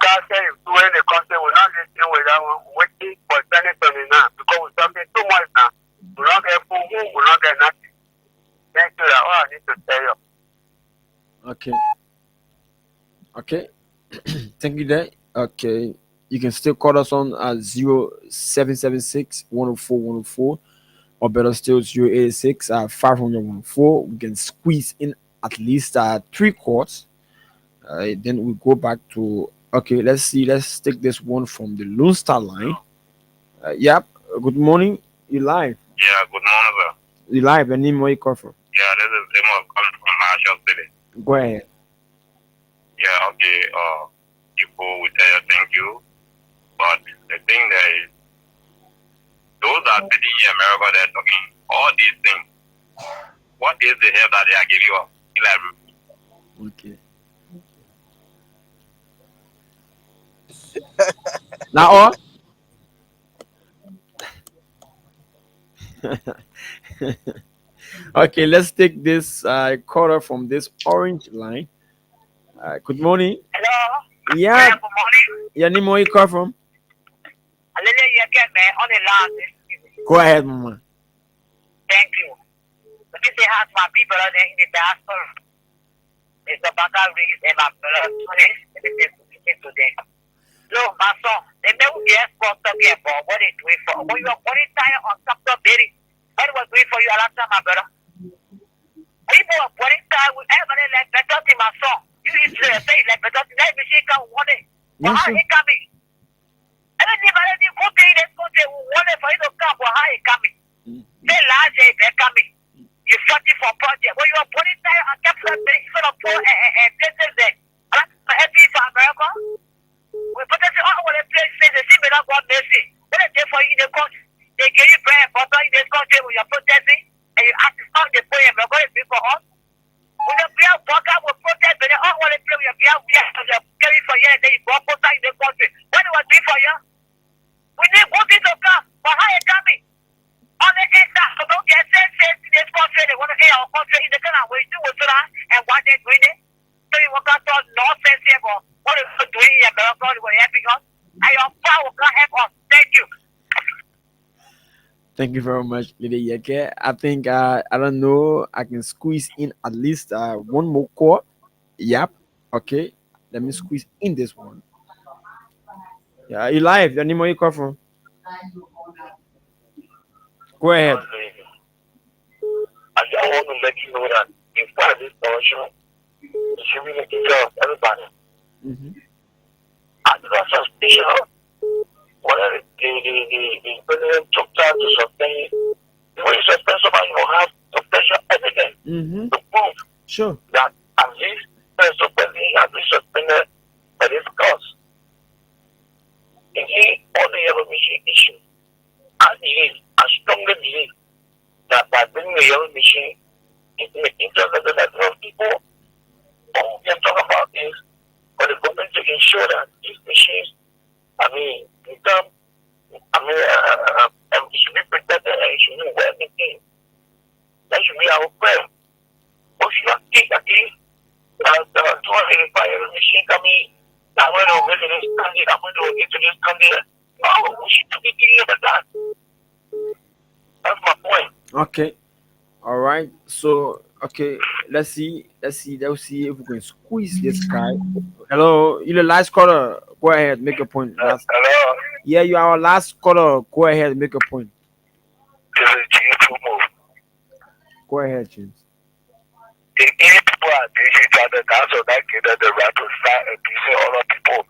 F: cash, you do in the country, we're not listening with that one, waiting for technically now, because we're talking too much now. We don't get food, we don't get nothing. Thank you, that's all I need to tell you.
A: Okay. Okay. Thank you there. Okay. You can still call us on 0776 104 104 or better still 086 500 104. We can squeeze in at least 3 calls. Then we go back to okay. Let's see. Let's take this one from the Lone Star line. Yep. Good morning. You live.
F: Yeah, good morning, sir.
A: You live. Your name where you call from?
F: Yeah, this is Amos coming from Marshall City.
A: Go ahead.
F: Yeah, okay. People will tell you thank you. But the thing that is, those that sitting in America, they're talking all these things. What is the help that they are giving us?
A: Okay. Now all. Okay, let's take this caller from this orange line. Good morning.
H: Hello.
A: Yeah.
H: Good morning.
A: Your name where you call from?
H: I let you get me on the line.
A: Go ahead, Mama.
H: Thank you. Let me say hi to my people out there in the diaspora. It's the Baka Reese and my brother Tony. Let me say something to them. Look, my son, they never get sponsor again for what they doing for. When you are putting tire on top of Betty, what was doing for you a lot of time, my brother? People are putting tire with everybody like better to my son. You need to say like better to let me shake out one day. How he coming? I don't even let you go to this country. We want for you to come, but how he coming? Say last day they're coming. You fighting for project. When you are putting there and kept sort of poor places there. Happy for America. We put this all over the place. They see me not God mercy. What is there for you in the country? They give you prayer for in this country when you're protesting and you ask how they pray and we're going to be for us. When the prayer program will protest, but they all want to play with your prayer, you're caring for you and then you go outside in the country. What do I do for you? We need good things to come, but how you coming? On the inside, so don't get sense in this country, they want to hear our country in the kind of way you do with that and what they're doing it. So you work out all nonsense here, but what are you doing in America? What are helping us? And your power can help us. Thank you.
A: Thank you very much, Lady Yeke. I think I don't know. I can squeeze in at least one more call. Yep. Okay. Let me squeeze in this one. Yeah, you live. Any more you call from? Go ahead.
E: I just want to let you know that in part of this portion, it should be taking care of everybody.
A: Mm-hmm.
E: And that's suspicious. Whether the president took time to suspend, when you suspend somebody, you have substantial evidence
A: Mm-hmm.
E: to prove
A: Sure.
E: that at least the president has been suspended by this cause. Indeed, on the yellow machine issue, I strongly believe that by bringing the yellow machine into the interest of the Nigerian people, all we are talking about is for the government to ensure that these machines, become, it should be protected and it should be well maintained. That should be our prayer. But if you don't think that these 285 yellow machine coming, I'm going to get to this candidate, I'm going to get to this candidate. No, we should be thinking about that. That's my point.
A: Okay. All right. So okay, let's see if we can squeeze this guy. Hello, you're the last caller. Go ahead, make a point.
E: Hello,
A: Yeah, you are our last caller. Go ahead, make a point.
E: this is James Fumo.
A: Go ahead, James.
E: If any people are dating each other, that's what that gave them the right to start abusing other people.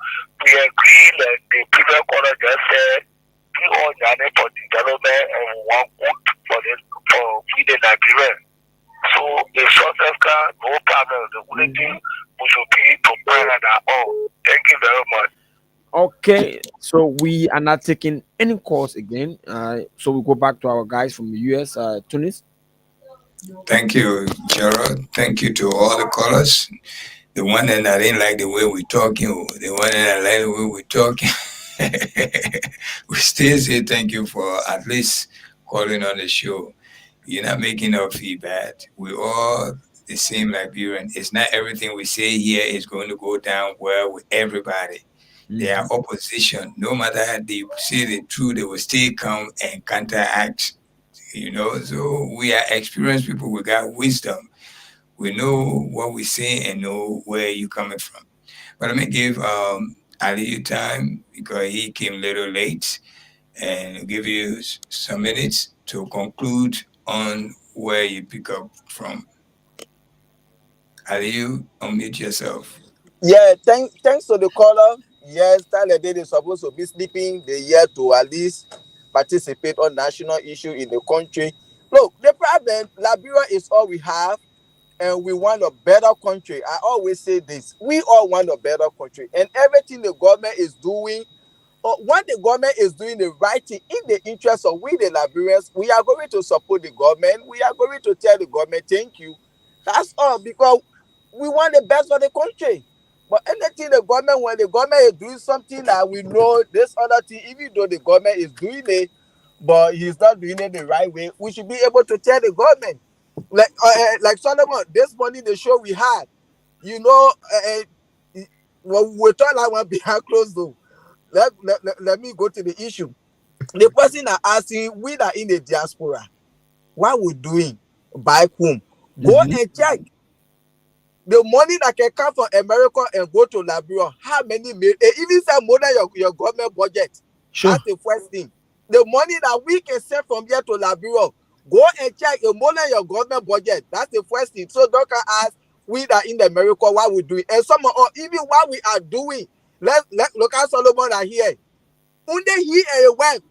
E: We agree that the previous caller just said we all done it for development and we want good for we the Nigerians. So the success car, no problem. The only thing we should be prepared at all. Thank you very much.
A: Okay, so we are not taking any calls again. So we go back to our guys from the US, Tunis.
C: Thank you, Gerald. Thank you to all the callers. The one that I didn't like the way we're talking, the one that I like the way we're talking. We still say thank you for at least calling on the show. You're not making no feedback. We're all the same Liberian. It's not everything we say here is going to go down well with everybody. They are opposition. No matter how they say the truth, they will still come and counteract. So we are experienced people. We got wisdom. We know what we say and know where you're coming from. But let me give Ali time because he came a little late, and give you some minutes to conclude on where you pick up from. Ali, unmute yourself.
G: Yeah, thanks to the caller. Yes, Tyler Day is supposed to be sleeping the year to at least participate on national issue in the country. Look, the problem, Liberia is all we have, and we want a better country. I always say this: we all want a better country, and everything the government is doing, when the government is doing the right thing in the interest of we the Liberians, we are going to support the government. We are going to tell the government thank you. That's all, because we want the best for the country. But anything when the government is doing something that we know this other thing, even though the government is doing it, but he's not doing it the right way, we should be able to tell the government. Like Solomon, this morning the show we had, when we talk like one behind closed door. Let me go to the issue. The person are asking, we are in the diaspora, what we doing back home? Go and check the money that can come from America and go to Liberia. How many even say more than your government budget.
A: Sure.
G: That's the first thing. The money that we can send from here to Liberia, go and check more than your government budget. That's the first thing. So don't ask, we that in America, what we doing, and some even what we are doing. Let look at Solomon are here. Only he and your wife.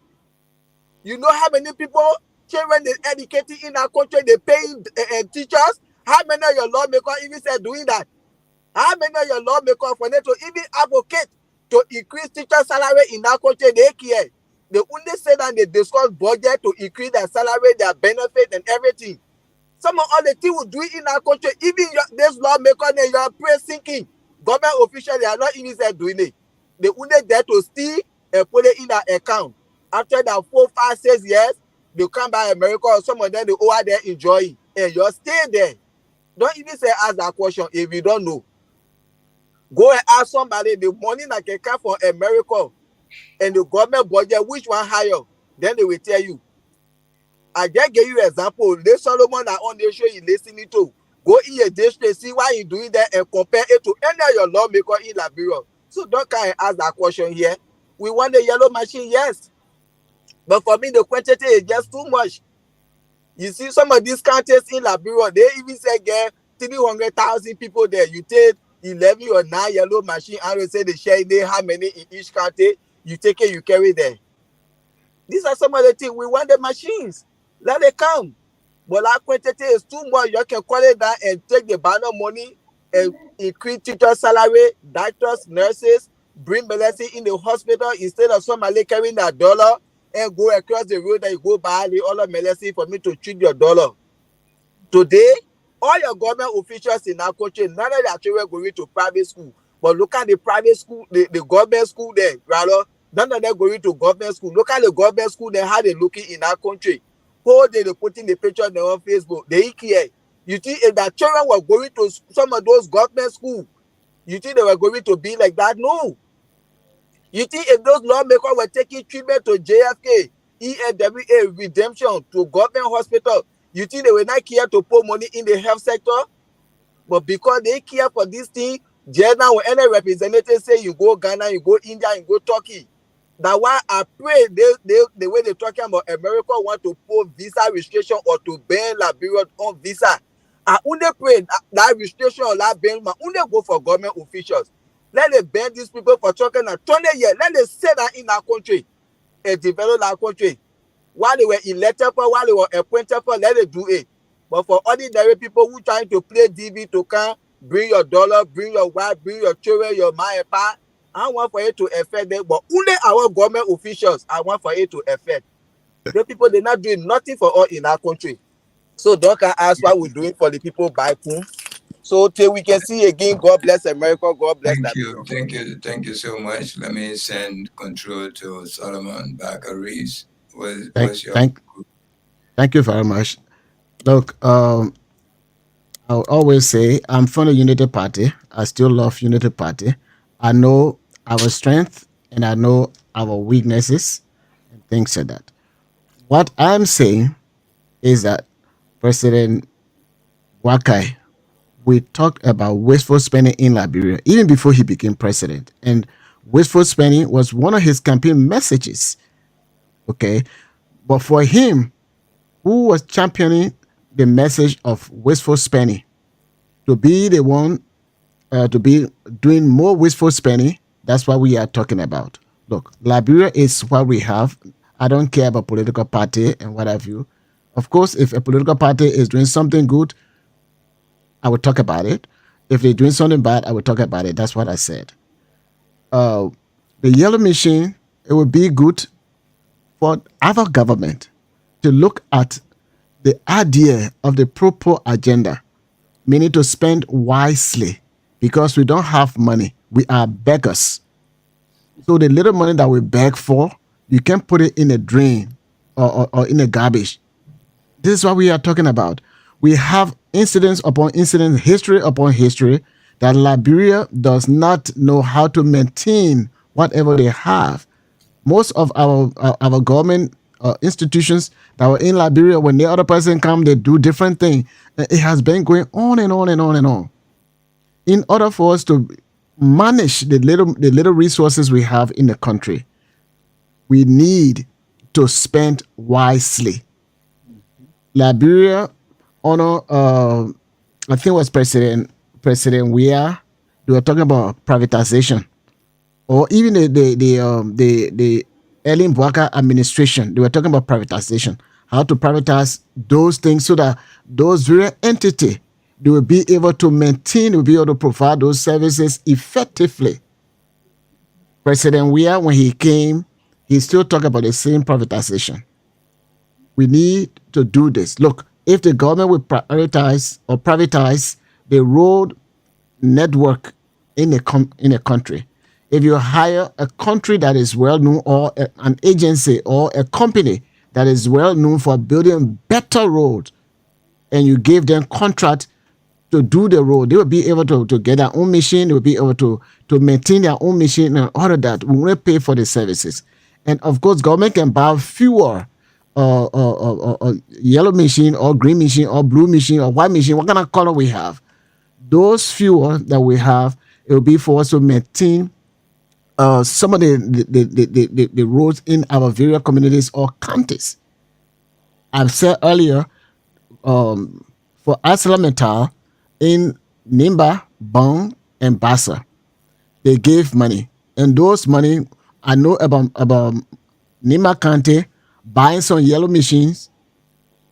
G: You know how many people children they educating in our country, they paying teachers. How many of your lawmakers even said doing that? How many of your lawmakers for them to even advocate to increase teacher salary in our country? They care. They only say that they discuss budget to increase their salary, their benefit, and everything. Some of all the things we do in our country, even this lawmaker, they are praise sinking. Government officials, they are not even said doing it. They only there to steal and put it in their account. After that 4, 5, 6 years, they come back America or some of them they over there enjoying. And you're stay there. Don't even say ask that question if you don't know. Go and ask somebody the money that can come from America and the government budget, which one higher? Then they will tell you. I just gave you an example. The Solomon that on the show you listening to. Go in your district, see why you doing that and compare it to any of your lawmaker in Liberia. So don't come and ask that question here. We want the yellow machine, yes. But for me, the quantity is just too much. You see some of these counties in Liberia, they even say get 300,000 people there. You take 11 or 9 yellow machine and they say they share they how many in each county. You take it, you carry there. These are some of the things. We want the machines. Let it come. But that quantity is too much. You can call it that and take the banner money and increase teacher salary, doctors, nurses, bring medicine in the hospital instead of somebody carrying that dollar and go across the road and you go buy the other medicine for me to treat your dollar. Today, all your government officials in our country, none of their children going to private school. But look at the private school, the government school there, rather. None of them going to government school. Look at the government school there, how they looking in our country. Whole day they putting the picture on their Facebook. They care. You think if that children were going to some of those government schools, you think they were going to be like that? No. You think if those lawmakers were taking treatment to JFK, ENWA, redemption to government hospital, you think they were not care to put money in the health sector? But because they care for this thing, just now when any representative say you go Ghana, you go India, you go Turkey. That's why I pray the way they're talking about America want to put visa restriction or to ban Liberia on visa. I only pray that restriction or that ban only go for government officials. Let them ban these people for talking at 20 years. Let them say that in our country and develop our country. While they were elected for, while they were appointed for, let them do it. But for ordinary people who trying to play DV to come, bring your dollar, bring your wife, bring your children, your mom and pa, I want for it to affect them, but only our government officials, I want for it to affect. The people, they're not doing nothing for us in our country. So don't ask what we're doing for the people back home. So till we can see again, God bless America, God bless
C: Thank you so much. Let me send control to Solomon Bakaris.
D: Thank you very much. Look, I'll always say I'm from the Unity Party. I still love Unity Party. I know our strength and I know our weaknesses and things like that. What I'm saying is that President Wakai, we talked about wasteful spending in Liberia even before he became president. And wasteful spending was one of his campaign messages. Okay. But for him, who was championing the message of wasteful spending, to be the one to be doing more wasteful spending, that's what we are talking about. Look, Liberia is what we have. I don't care about political party and what have you. Of course, if a political party is doing something good, I will talk about it. If they're doing something bad, I will talk about it. That's what I said. The yellow machine, it would be good for other government to look at the idea of the proper agenda, meaning to spend wisely, because we don't have money. We are beggars. So the little money that we beg for, you can put it in a drain or in a garbage. This is what we are talking about. We have incidents upon incidents, history upon history, that Liberia does not know how to maintain whatever they have. Most of our government institutions that were in Liberia, when the other person come, they do different things. It has been going on and on and on and on. In order for us to manage the little resources we have in the country, we need to spend wisely. Liberia, honor, I think it was President Weah, they were talking about privatization, or even the Ellen Boaka administration, they were talking about privatization. how to privatize those things so that those very entity they will be able to maintain, will be able to provide those services effectively. President Weah, when he came, he still talked about the same privatization. We need to do this. Look, if the government will prioritize or privatize the road network in a country, if you hire a country that is well known or an agency or a company that is well known for building better roads, and you give them contract to do the road, they will be able to get their own machine, they will be able to maintain their own machine and all of that. We will pay for the services. And of course, government can buy fewer yellow machine or green machine or blue machine or white machine, what kind of color we have. Those fewer that we have, it will be for us to maintain some of the roads in our various communities or counties. I've said earlier, for ArcelorMittal in Nimba, Bong, and Bassa, they gave money, and those money I know about Nimba County buying some yellow machines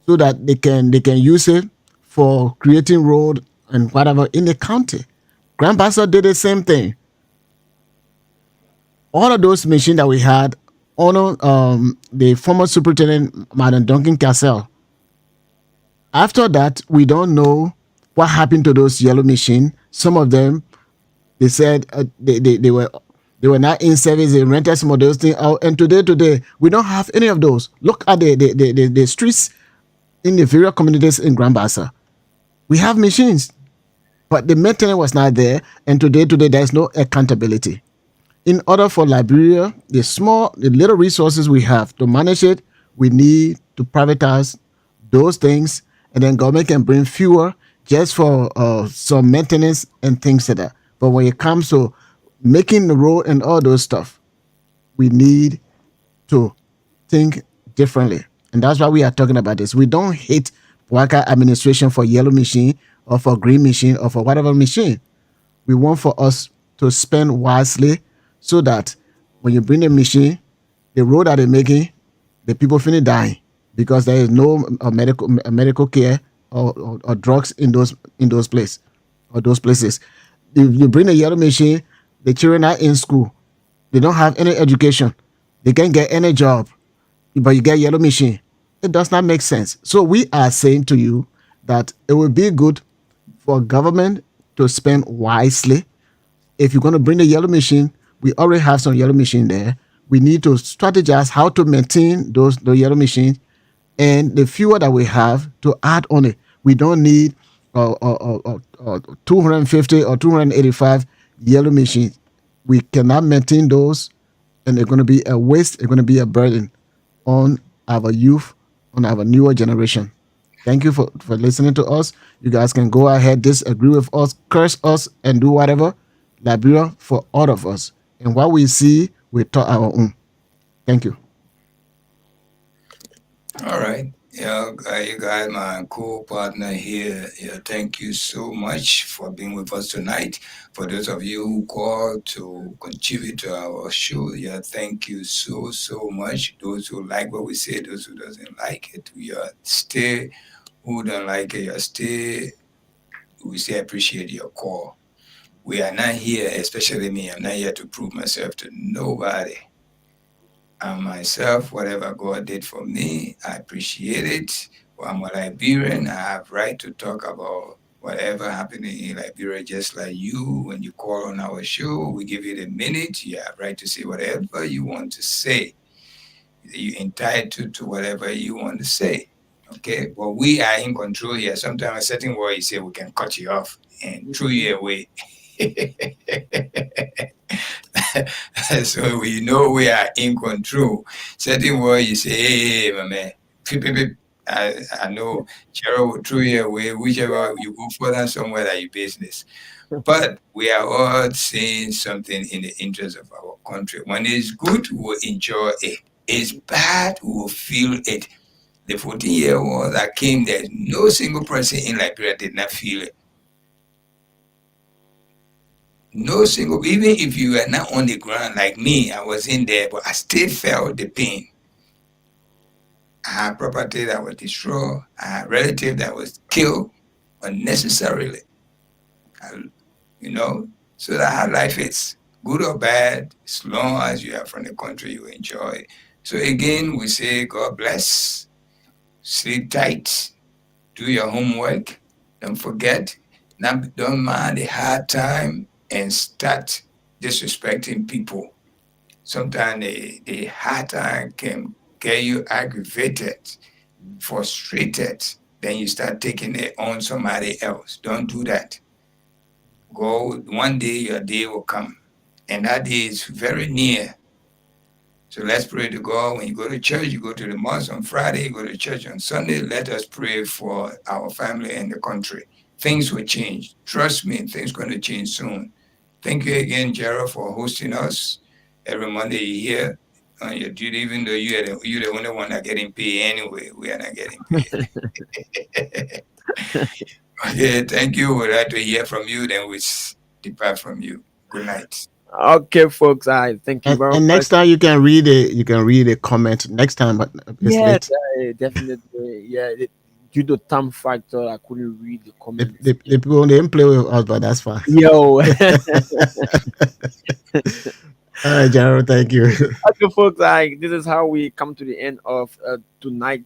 D: so that they can use it for creating road and whatever in the county. Grand Bassa did the same thing. All of those machines that we had on the former superintendent, Madam Duncan Cassell. After that, we don't know what happened to those yellow machines. Some of them, they said they were not in service. They rented some of those things out. And today, we don't have any of those. Look at the streets in the various communities in Grand Bassa. We have machines, but the maintenance was not there. And today, there is no accountability. In order for Liberia, the little resources we have to manage it, we need to privatize those things, and then government can bring fewer just for some maintenance and things like that. But when it comes to making the road and all those stuff, we need to think differently. And that's why we are talking about this. We don't hate Waka administration for yellow machine or for green machine or for whatever machine. We want for us to spend wisely so that when you bring the machine, the road that they're making, the people finish dying because there is no medical care or drugs in those places or those places. If you bring a yellow machine, the children are in school. They don't have any education. They can't get any job. But you get yellow machine. It does not make sense. So we are saying to you that it would be good for government to spend wisely. If you're going to bring the yellow machine, we already have some yellow machine there. We need to strategize how to maintain the yellow machines and the fewer that we have to add on it. We don't need 250 or 285 yellow machines. We cannot maintain those, and they're going to be a waste. They're going to be a burden on our youth, on our newer generation. Thank you for listening to us. You guys can go ahead, disagree with us, curse us, and do whatever. Liberia for all of us. And what we see, we talk our own. Thank you.
C: All right. Yeah, you guys, my co-partner here. Yeah, thank you so much for being with us tonight. For those of you who called to contribute to our show, yeah, thank you so much. Those who like what we say, those who doesn't like it, we are stay. Who don't like it, you stay. We say appreciate your call. We are not here, especially me. I'm not here to prove myself to nobody. And myself, whatever God did for me, I appreciate it. Well, I'm a Liberian. I have right to talk about whatever happening in Liberia, just like you. When you call on our show, we give you the minute. You have right to say whatever you want to say. You're entitled to whatever you want to say. Okay? But we are in control here. Sometimes a certain word you say, we can cut you off and throw you away. So we know we are in control. Certain word you say, hey, my man, I know Cheryl will throw you away, whichever you go further somewhere that your business. But we are all saying something in the interest of our country. When it's good, we'll enjoy it. It's bad, we will feel it. The 14-year-old that came there, no single person in Liberia did not feel it. No single, even if you were not on the ground like me, I was in there, but I still felt the pain. I had property that was destroyed. I had relative that was killed unnecessarily. You know, so that's how life is. Good or bad, as long as you are from the country, you enjoy. So again, we say God bless. Sleep tight. Do your homework. Don't forget. Now, don't mind the hard time and start disrespecting people. Sometimes the hard time can get you aggravated, frustrated. Then you start taking it on somebody else. Don't do that. Go, one day your day will come. And that day is very near. So let's pray to God. When you go to church, you go to the mosque on Friday, you go to church on Sunday. Let us pray for our family and the country. Things will change. Trust me, things are going to change soon. Thank you again, Gerald, for hosting us. Every Monday you're here on your duty, even though you're the only one that getting paid anyway. We are not getting paid. Okay, thank you. We'd like to hear from you, then we depart from you. Good night.
A: Okay, folks. I thank you very
D: And
A: much.
D: next time you can read a comment next time, but
A: Yes, definitely. Yeah, due to time factor, I couldn't read the comment.
D: the people they didn't play with us, but that's fine.
A: Yo.
D: All right, Gerald, thank you.
A: Okay, folks. This is how we come to the end of tonight.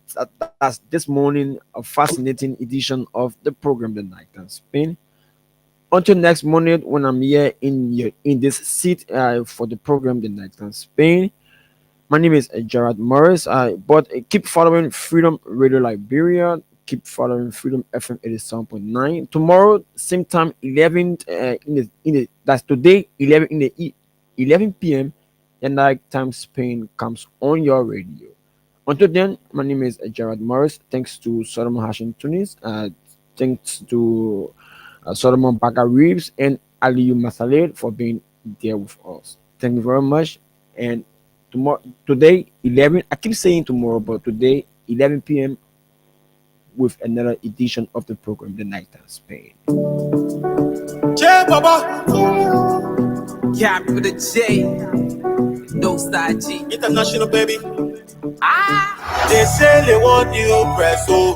A: That's this morning, a fascinating edition of the program, The Night Can Spin. Until next morning, when I'm here in this seat for the program, The Night Can Spin. My name is Gerard Morris. But keep following Freedom Radio Liberia. Keep following Freedom FM 87.9. Tomorrow, same time, 11 that's today, 11 p.m. The Night Time Spain comes on your radio. Until then, my name is Gerard Morris. Thanks to Solomon Hashim Tunis. Thanks to Solomon Baga Reeves and Aliyu Masaled for being there with us. Thank you very much. And today, 11, I keep saying tomorrow, but today, 11 p.m. with another edition of the program, The Night Time Spain.
B: Yeah, Baba. Cap with a J. No style G. International, baby. They say they want you press, so